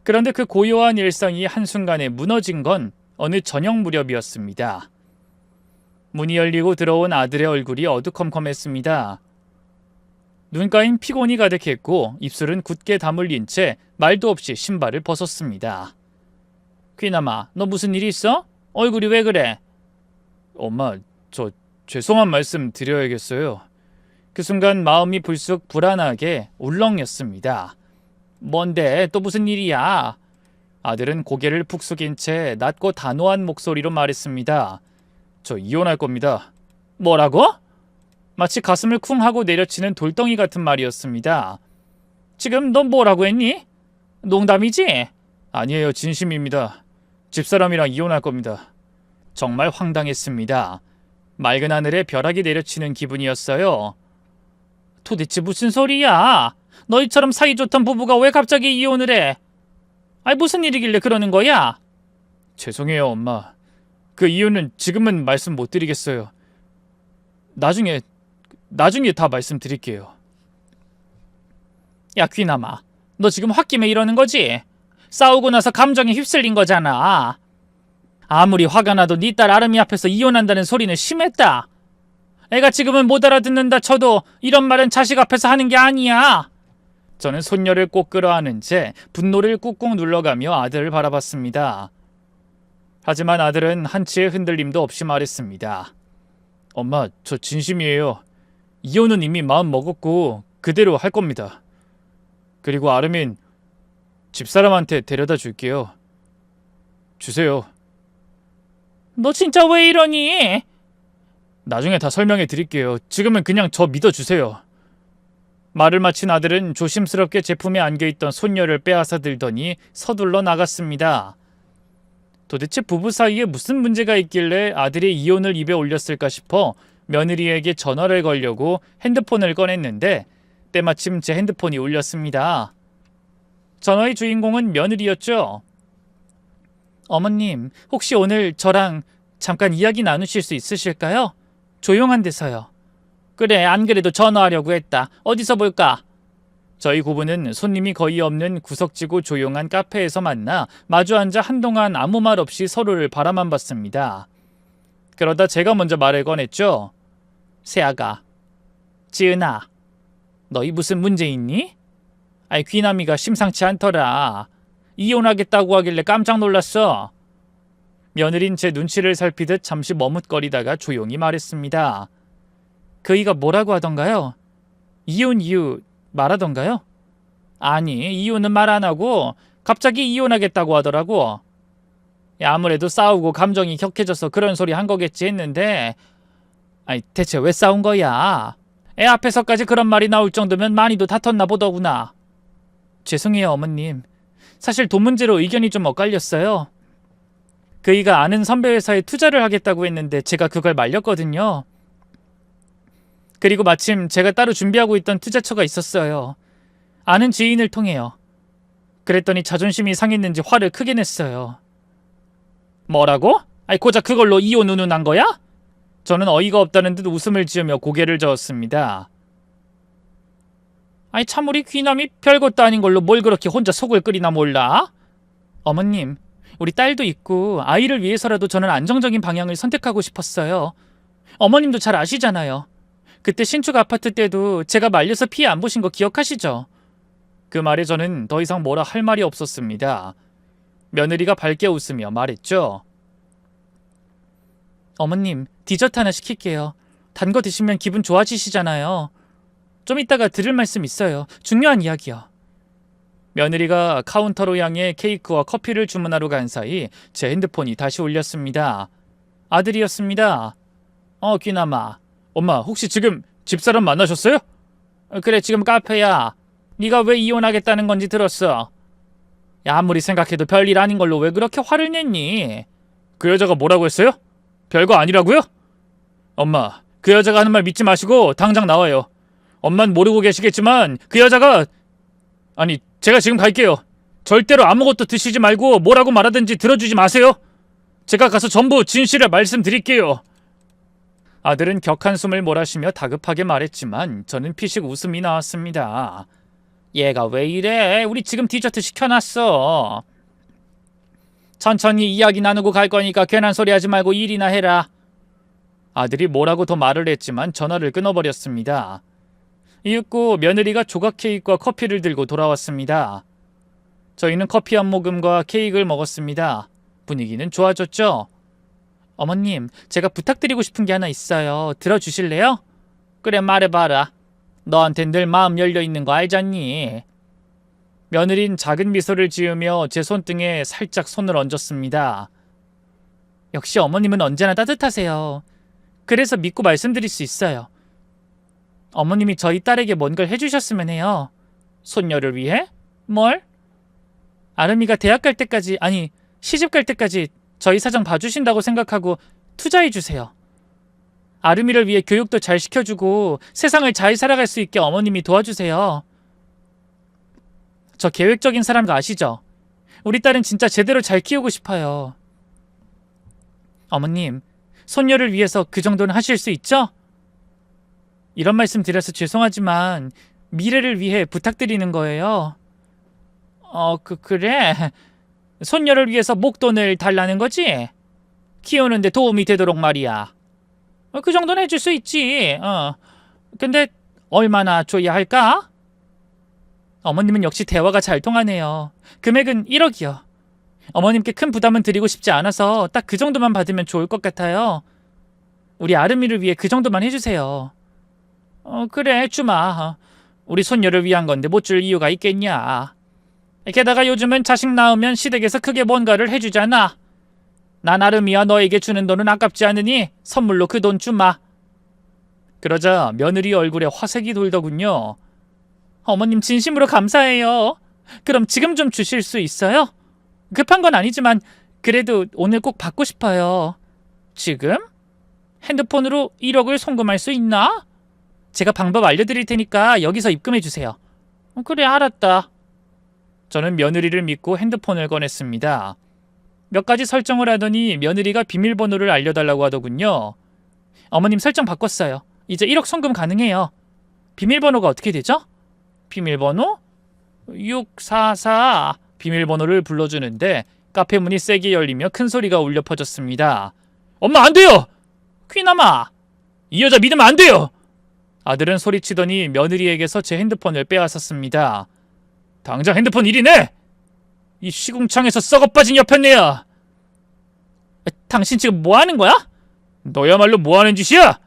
그런데 그 고요한 일상이 한순간에 무너진 건 어느 저녁 무렵이었습니다. 문이 열리고 들어온 아들의 얼굴이 어두컴컴했습니다. 눈가엔 피곤이 가득했고 입술은 굳게 다물린 채 말도 없이 신발을 벗었습니다. 귀남아, 너 무슨 일 있어? 얼굴이 왜 그래? 엄마, 저 죄송한 말씀 드려야겠어요. 그 순간 마음이 불쑥 불안하게 울렁였습니다. 뭔데? 또 무슨 일이야? 아들은 고개를 푹 숙인 채 낮고 단호한 목소리로 말했습니다. 저 이혼할 겁니다. 뭐라고? 마치 가슴을 쿵 하고 내려치는 돌덩이 같은 말이었습니다. 지금 넌 뭐라고 했니? 농담이지? 아니에요, 진심입니다. 집사람이랑 이혼할 겁니다. 정말 황당했습니다. 맑은 하늘에 벼락이 내려치는 기분이었어요. 도대체 무슨 소리야? 너희처럼 사이 좋던 부부가 왜 갑자기 이혼을 해? 아니 무슨 일이길래 그러는 거야? 죄송해요, 엄마. 그 이유는 지금은 말씀 못 드리겠어요. 나중에 다 말씀드릴게요. 야, 귀남아. 너 지금 홧김에 이러는 거지? 싸우고 나서 감정에 휩쓸린 거잖아. 아무리 화가 나도 네 딸 아름이 앞에서 이혼한다는 소리는 심했다. 애가 지금은 못 알아듣는다 쳐도 이런 말은 자식 앞에서 하는 게 아니야. 저는 손녀를 꼭 끌어안은 채 분노를 꾹꾹 눌러가며 아들을 바라봤습니다. 하지만 아들은 한치의 흔들림도 없이 말했습니다. 엄마, 저 진심이에요. 이혼은 이미 마음 먹었고 그대로 할 겁니다. 그리고 아르민 집사람한테 데려다 줄게요. 주세요. 너 진짜 왜 이러니? 나중에 다 설명해 드릴게요. 지금은 그냥 저 믿어주세요. 말을 마친 아들은 조심스럽게 제품에 안겨있던 손녀를 빼앗아 들더니 서둘러 나갔습니다. 도대체 부부 사이에 무슨 문제가 있길래 아들의 이혼을 입에 올렸을까 싶어 며느리에게 전화를 걸려고 핸드폰을 꺼냈는데 때마침 제 핸드폰이 울렸습니다. 전화의 주인공은 며느리였죠. 어머님, 혹시 오늘 저랑 잠깐 이야기 나누실 수 있으실까요? 조용한 데서요. 그래, 안 그래도 전화하려고 했다. 어디서 볼까? 저희 고부는 손님이 거의 없는 구석지고 조용한 카페에서 만나 마주 앉아 한동안 아무 말 없이 서로를 바라만 봤습니다. 그러다 제가 먼저 말을 꺼냈죠. 새아가, 지은아, 너희 무슨 문제 있니? 아이, 귀남이가 심상치 않더라. 이혼하겠다고 하길래 깜짝 놀랐어. 며느린 제 눈치를 살피듯 잠시 머뭇거리다가 조용히 말했습니다. 그이가 뭐라고 하던가요? 이혼 이유 말하던가요? 아니, 이유는 말 안 하고 갑자기 이혼하겠다고 하더라고. 아무래도 싸우고 감정이 격해져서 그런 소리 한 거겠지 했는데, 아니 대체 왜 싸운 거야? 애 앞에서까지 그런 말이 나올 정도면 많이도 다퉜나 보더구나. 죄송해요, 어머님. 사실 돈 문제로 의견이 좀 엇갈렸어요. 그이가 아는 선배 회사에 투자를 하겠다고 했는데 제가 그걸 말렸거든요. 그리고 마침 제가 따로 준비하고 있던 투자처가 있었어요. 아는 지인을 통해요. 그랬더니 자존심이 상했는지 화를 크게 냈어요. 뭐라고? 아이, 고작 그걸로 이혼 운운한 거야? 저는 어이가 없다는 듯 웃음을 지으며 고개를 저었습니다. 아니, 참 우리 귀남이 별것도 아닌 걸로 뭘 그렇게 혼자 속을 끓이나 몰라? 어머님, 우리 딸도 있고 아이를 위해서라도 저는 안정적인 방향을 선택하고 싶었어요. 어머님도 잘 아시잖아요. 그때 신축 아파트 때도 제가 말려서 피해 안 보신 거 기억하시죠? 그 말에 저는 더 이상 뭐라 할 말이 없었습니다. 며느리가 밝게 웃으며 말했죠. 어머님, 디저트 하나 시킬게요. 단 거 드시면 기분 좋아지시잖아요. 좀 이따가 드릴 말씀 있어요. 중요한 이야기요. 며느리가 카운터로 향해 케이크와 커피를 주문하러 간 사이 제 핸드폰이 다시 울렸습니다. 아들이었습니다. 귀남아. 엄마, 혹시 지금 집사람 만나셨어요? 그래, 지금 카페야. 네가 왜 이혼하겠다는 건지 들었어. 야, 아무리 생각해도 별일 아닌 걸로 왜 그렇게 화를 냈니? 그 여자가 뭐라고 했어요? 별거 아니라고요? 엄마, 그 여자가 하는 말 믿지 마시고 당장 나와요. 엄만 모르고 계시겠지만 그 여자가... 아니, 제가 지금 갈게요. 절대로 아무것도 드시지 말고 뭐라고 말하든지 들어주지 마세요. 제가 가서 전부 진실을 말씀드릴게요. 아들은 격한 숨을 몰아쉬며 다급하게 말했지만 저는 피식 웃음이 나왔습니다. 얘가 왜 이래? 우리 지금 디저트 시켜놨어. 천천히 이야기 나누고 갈 거니까 괜한 소리 하지 말고 일이나 해라. 아들이 뭐라고 더 말을 했지만 전화를 끊어버렸습니다. 이윽고 며느리가 조각 케이크와 커피를 들고 돌아왔습니다. 저희는 커피 한 모금과 케이크를 먹었습니다. 분위기는 좋아졌죠? 어머님, 제가 부탁드리고 싶은 게 하나 있어요. 들어주실래요? 그래, 말해봐라. 너한텐 늘 마음 열려있는 거 알잖니? 며느린 작은 미소를 지으며 제 손등에 살짝 손을 얹었습니다. 역시 어머님은 언제나 따뜻하세요. 그래서 믿고 말씀드릴 수 있어요. 어머님이 저희 딸에게 뭔가를 해주셨으면 해요. 손녀를 위해? 뭘? 아름이가 대학 갈 때까지, 아니 시집 갈 때까지 저희 사정 봐주신다고 생각하고 투자해주세요. 아름이를 위해 교육도 잘 시켜주고 세상을 잘 살아갈 수 있게 어머님이 도와주세요. 저 계획적인 사람 거 아시죠? 우리 딸은 진짜 제대로 잘 키우고 싶어요. 어머님, 손녀를 위해서 그 정도는 하실 수 있죠? 이런 말씀 드려서 죄송하지만 미래를 위해 부탁드리는 거예요. 그래? 손녀를 위해서 목돈을 달라는 거지? 키우는데 도움이 되도록 말이야. 그 정도는 해줄 수 있지. 근데 얼마나 줘야 할까? 어머님은 역시 대화가 잘 통하네요. 금액은 1억이요. 어머님께 큰 부담은 드리고 싶지 않아서 딱 그 정도만 받으면 좋을 것 같아요. 우리 아름이를 위해 그 정도만 해주세요. 그래, 주마. 우리 손녀를 위한 건데 못 줄 이유가 있겠냐. 게다가 요즘은 자식 낳으면 시댁에서 크게 뭔가를 해주잖아. 난 아름이와 너에게 주는 돈은 아깝지 않으니 선물로 그 돈 주마. 그러자 며느리 얼굴에 화색이 돌더군요. 어머님 진심으로 감사해요. 그럼 지금 좀 주실 수 있어요? 급한 건 아니지만 그래도 오늘 꼭 받고 싶어요. 지금? 핸드폰으로 1억을 송금할 수 있나? 제가 방법 알려드릴 테니까 여기서 입금해 주세요. 그래, 알았다. 저는 며느리를 믿고 핸드폰을 꺼냈습니다. 몇 가지 설정을 하더니 며느리가 비밀번호를 알려달라고 하더군요. 어머님 설정 바꿨어요. 이제 1억 송금 가능해요. 비밀번호가 어떻게 되죠? 비밀번호? 644. 비밀번호를 불러주는데 카페 문이 세게 열리며 큰 소리가 울려 퍼졌습니다. 엄마, 안 돼요! 퀴나마! 이 여자 믿으면 안 돼요! 아들은 소리치더니 며느리에게서 제 핸드폰을 빼앗았습니다. 당장 핸드폰 이리 내! 이 시궁창에서 썩어빠진 여편네야! 당신 지금 뭐 하는 거야? 너야말로 뭐 하는 짓이야?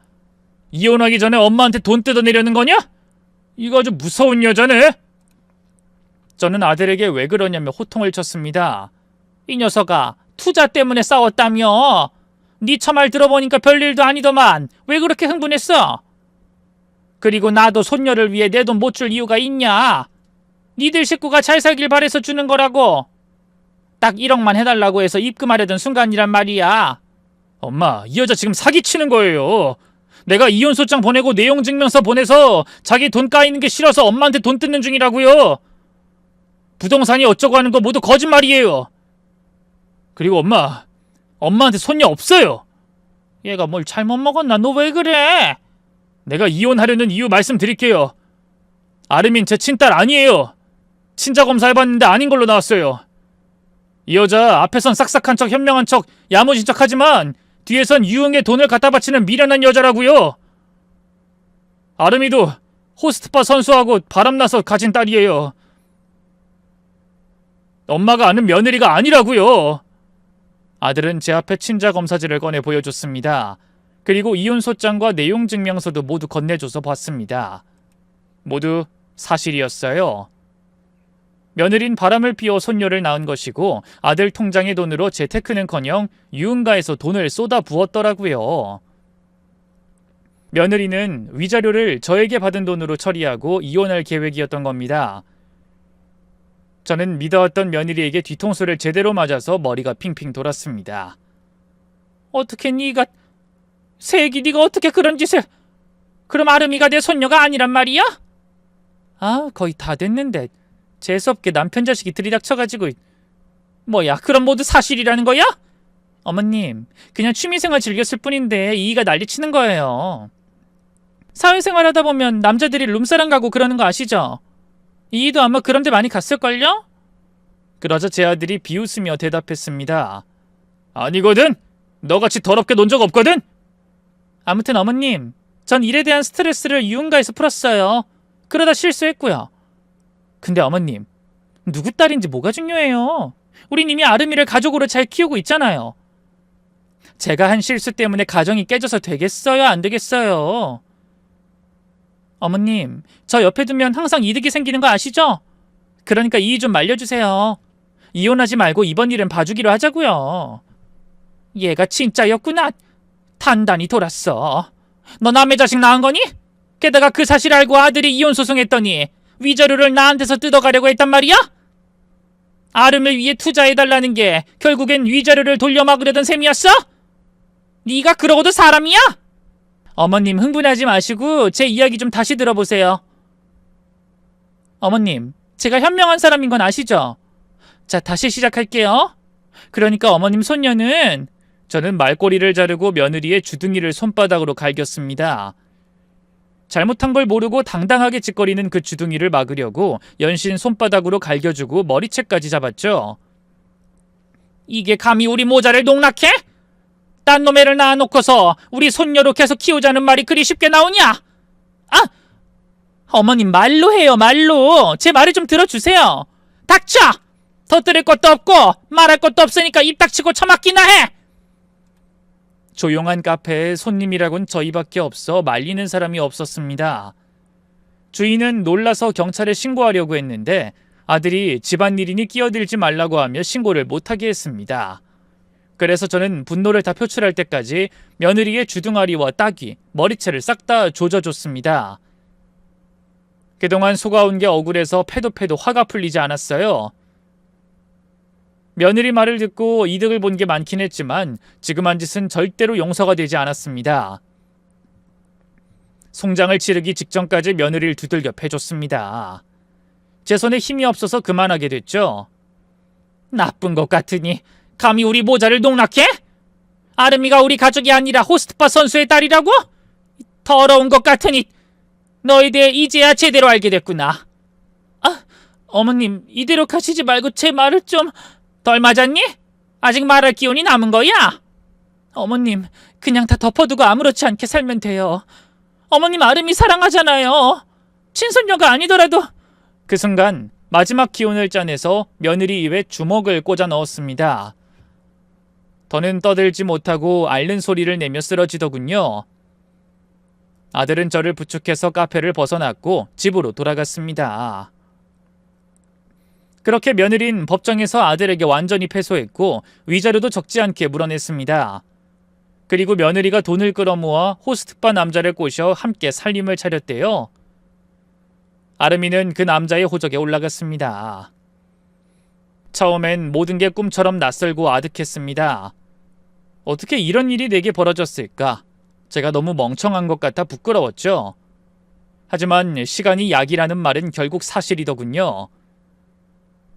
이혼하기 전에 엄마한테 돈 뜯어내려는 거냐? 이거 아주 무서운 여자네. 저는 아들에게 왜 그러냐며 호통을 쳤습니다. 이 녀석아, 투자 때문에 싸웠다며. 네 처말 들어보니까 별일도 아니더만 왜 그렇게 흥분했어? 그리고 나도 손녀를 위해 내 돈 못 줄 이유가 있냐? 니들 식구가 잘 살길 바래서 주는 거라고. 딱 1억만 해달라고 해서 입금하려던 순간이란 말이야. 엄마, 이 여자 지금 사기치는 거예요. 내가 이혼소장 보내고 내용증명서 보내서 자기 돈 까이는 게 싫어서 엄마한테 돈 뜯는 중이라고요. 부동산이 어쩌고 하는 거 모두 거짓말이에요. 그리고 엄마한테 손녀 없어요. 얘가 뭘 잘못 먹었나? 너 왜 그래? 내가 이혼하려는 이유 말씀드릴게요. 아르민 제 친딸 아니에요. 친자검사 해봤는데 아닌 걸로 나왔어요. 이 여자 앞에선 싹싹한 척 현명한 척 야무진 척 하지만 뒤에선 유흥에 돈을 갖다 바치는 미련한 여자라고요. 아름이도 호스트바 선수하고 바람나서 가진 딸이에요. 엄마가 아는 며느리가 아니라고요. 아들은 제 앞에 친자검사지를 꺼내 보여줬습니다. 그리고 이혼소장과 내용증명서도 모두 건네줘서 봤습니다. 모두 사실이었어요. 며느린 바람을 피워 손녀를 낳은 것이고 아들 통장의 돈으로 재테크는커녕 유흥가에서 돈을 쏟아 부었더라고요. 며느리는 위자료를 저에게 받은 돈으로 처리하고 이혼할 계획이었던 겁니다. 저는 믿어왔던 며느리에게 뒤통수를 제대로 맞아서 머리가 핑핑 돌았습니다. 어떻게 네가 새애기 네가 어떻게 그런 짓을... 그럼 아름이가 내 손녀가 아니란 말이야? 거의 다 됐는데 재수없게 남편 자식이 들이닥쳐가지고... 뭐야, 그럼 모두 사실이라는 거야? 어머님, 그냥 취미생활 즐겼을 뿐인데 이이가 난리치는 거예요. 사회생활 하다 보면 남자들이 룸사랑 가고 그러는 거 아시죠? 이이도 아마 그런 데 많이 갔을걸요? 그러자 제 아들이 비웃으며 대답했습니다. 아니거든? 너같이 더럽게 논 적 없거든? 아무튼 어머님, 전 일에 대한 스트레스를 유흥가에서 풀었어요. 그러다 실수했고요. 근데 어머님, 누구 딸인지 뭐가 중요해요? 우린 이미 아름이를 가족으로 잘 키우고 있잖아요. 제가 한 실수 때문에 가정이 깨져서 되겠어요? 안 되겠어요? 어머님, 저 옆에 두면 항상 이득이 생기는 거 아시죠? 그러니까 이의 좀 말려주세요. 이혼하지 말고 이번 일은 봐주기로 하자고요. 얘가 진짜였구나. 단단히 돌았어. 너 남의 자식 낳은 거니? 게다가 그 사실 알고 아들이 이혼 소송했더니 위자료를 나한테서 뜯어가려고 했단 말이야? 아름을 위해 투자해달라는 게 결국엔 위자료를 돌려막으려던 셈이었어? 네가 그러고도 사람이야? 어머님 흥분하지 마시고 제 이야기 좀 다시 들어보세요. 어머님, 제가 현명한 사람인 건 아시죠? 자, 다시 시작할게요. 그러니까 어머님 손녀는 저는 말꼬리를 자르고 며느리의 주둥이를 손바닥으로 갈겼습니다. 잘못한 걸 모르고 당당하게 짓거리는 그 주둥이를 막으려고 연신 손바닥으로 갈겨주고 머리채까지 잡았죠. 이게 감히 우리 모자를 농락해? 딴 놈애를 낳아놓고서 우리 손녀로 계속 키우자는 말이 그리 쉽게 나오냐? 아! 어머님 말로 해요, 말로. 제 말을 좀 들어주세요. 닥쳐! 더 들을 것도 없고 말할 것도 없으니까 입 닥치고 처맞기나 해! 조용한 카페에 손님이라곤 저희밖에 없어 말리는 사람이 없었습니다. 주인은 놀라서 경찰에 신고하려고 했는데 아들이 집안일이니 끼어들지 말라고 하며 신고를 못하게 했습니다. 그래서 저는 분노를 다 표출할 때까지 며느리의 주둥아리와 따귀, 머리채를 싹 다 조져줬습니다. 그동안 속아온 게 억울해서 패도 화가 풀리지 않았어요. 며느리 말을 듣고 이득을 본 게 많긴 했지만 지금 한 짓은 절대로 용서가 되지 않았습니다. 송장을 치르기 직전까지 며느리를 두들겨 패줬습니다. 제 손에 힘이 없어서 그만하게 됐죠. 나쁜 것 같으니 감히 우리 모자를 농락해? 아름이가 우리 가족이 아니라 호스트바 선수의 딸이라고? 더러운 것 같으니 너에 대해 이제야 제대로 알게 됐구나. 아, 어머님 이대로 가시지 말고 제 말을 좀... 덜 맞았니? 아직 말할 기운이 남은 거야? 어머님, 그냥 다 덮어두고 아무렇지 않게 살면 돼요. 어머님 아름이 사랑하잖아요. 친손녀가 아니더라도... 그 순간 마지막 기운을 짜내서 며느리 입에 주먹을 꽂아 넣었습니다. 더는 떠들지 못하고 앓는 소리를 내며 쓰러지더군요. 아들은 저를 부축해서 카페를 벗어났고 집으로 돌아갔습니다. 그렇게 며느리는 법정에서 아들에게 완전히 패소했고 위자료도 적지 않게 물어냈습니다. 그리고 며느리가 돈을 끌어모아 호스트바 남자를 꼬셔 함께 살림을 차렸대요. 아름이는 그 남자의 호적에 올라갔습니다. 처음엔 모든 게 꿈처럼 낯설고 아득했습니다. 어떻게 이런 일이 내게 벌어졌을까? 제가 너무 멍청한 것 같아 부끄러웠죠. 하지만 시간이 약이라는 말은 결국 사실이더군요.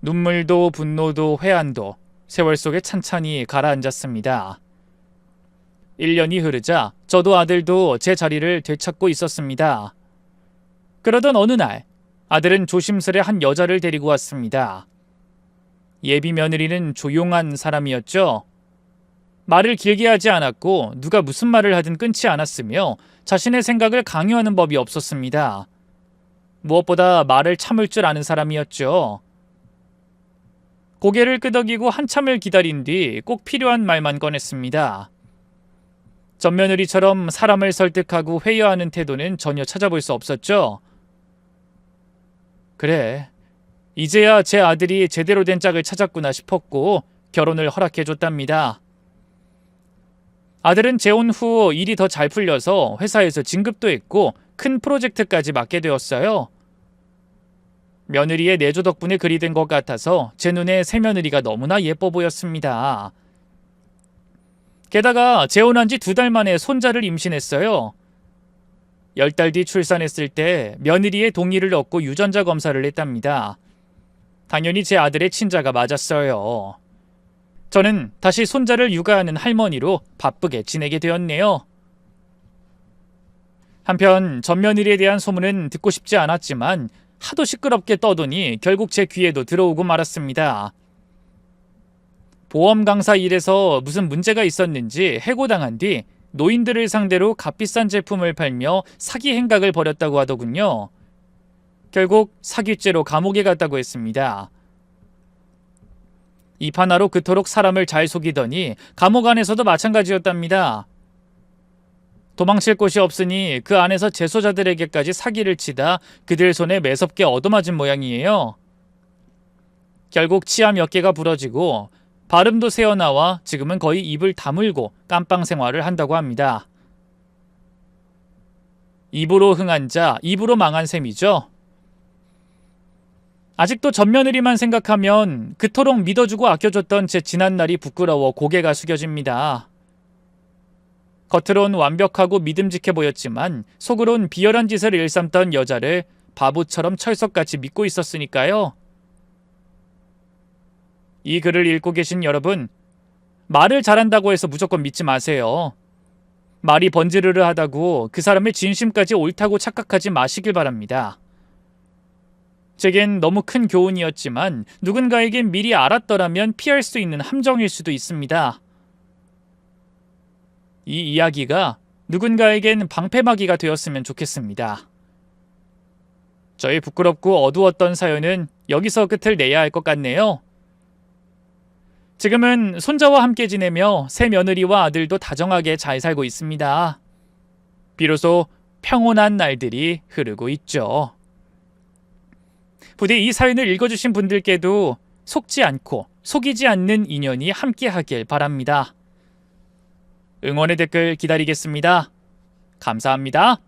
눈물도 분노도 회한도 세월 속에 찬찬히 가라앉았습니다. 1년이 흐르자 저도 아들도 제 자리를 되찾고 있었습니다. 그러던 어느 날 아들은 조심스레 한 여자를 데리고 왔습니다. 예비 며느리는 조용한 사람이었죠. 말을 길게 하지 않았고 누가 무슨 말을 하든 끊지 않았으며 자신의 생각을 강요하는 법이 없었습니다. 무엇보다 말을 참을 줄 아는 사람이었죠. 고개를 끄덕이고 한참을 기다린 뒤 꼭 필요한 말만 꺼냈습니다. 전 며느리처럼 사람을 설득하고 회유하는 태도는 전혀 찾아볼 수 없었죠. 그래, 이제야 제 아들이 제대로 된 짝을 찾았구나 싶었고 결혼을 허락해줬답니다. 아들은 재혼 후 일이 더 잘 풀려서 회사에서 진급도 했고 큰 프로젝트까지 맡게 되었어요. 며느리의 내조 덕분에 그리 된 것 같아서 제 눈에 새며느리가 너무나 예뻐 보였습니다. 게다가 재혼한 지 2달 만에 손자를 임신했어요. 10달 뒤 출산했을 때 며느리의 동의를 얻고 유전자 검사를 했답니다. 당연히 제 아들의 친자가 맞았어요. 저는 다시 손자를 육아하는 할머니로 바쁘게 지내게 되었네요. 한편 전 며느리에 대한 소문은 듣고 싶지 않았지만 하도 시끄럽게 떠도니 결국 제 귀에도 들어오고 말았습니다. 보험 강사 일에서 무슨 문제가 있었는지 해고당한 뒤 노인들을 상대로 값비싼 제품을 팔며 사기 행각을 벌였다고 하더군요. 결국 사기죄로 감옥에 갔다고 했습니다. 입 하나로 그토록 사람을 잘 속이더니 감옥 안에서도 마찬가지였답니다. 도망칠 곳이 없으니 그 안에서 재소자들에게까지 사기를 치다 그들 손에 매섭게 얻어맞은 모양이에요. 결국 치아 몇 개가 부러지고 발음도 새어나와 지금은 거의 입을 다물고 깜빵 생활을 한다고 합니다. 입으로 흥한 자, 입으로 망한 셈이죠. 아직도 젖며느리만 생각하면 그토록 믿어주고 아껴줬던 제 지난날이 부끄러워 고개가 숙여집니다. 겉으론 완벽하고 믿음직해 보였지만 속으론 비열한 짓을 일삼던 여자를 바보처럼 철석같이 믿고 있었으니까요. 이 글을 읽고 계신 여러분, 말을 잘한다고 해서 무조건 믿지 마세요. 말이 번지르르 하다고 그 사람의 진심까지 옳다고 착각하지 마시길 바랍니다. 제겐 너무 큰 교훈이었지만 누군가에겐 미리 알았더라면 피할 수 있는 함정일 수도 있습니다. 이 이야기가 누군가에겐 방패막이가 되었으면 좋겠습니다. 저의 부끄럽고 어두웠던 사연은 여기서 끝을 내야 할 것 같네요. 지금은 손자와 함께 지내며 새 며느리와 아들도 다정하게 잘 살고 있습니다. 비로소 평온한 날들이 흐르고 있죠. 부디 이 사연을 읽어주신 분들께도 속지 않고 속이지 않는 인연이 함께하길 바랍니다. 응원의 댓글 기다리겠습니다. 감사합니다.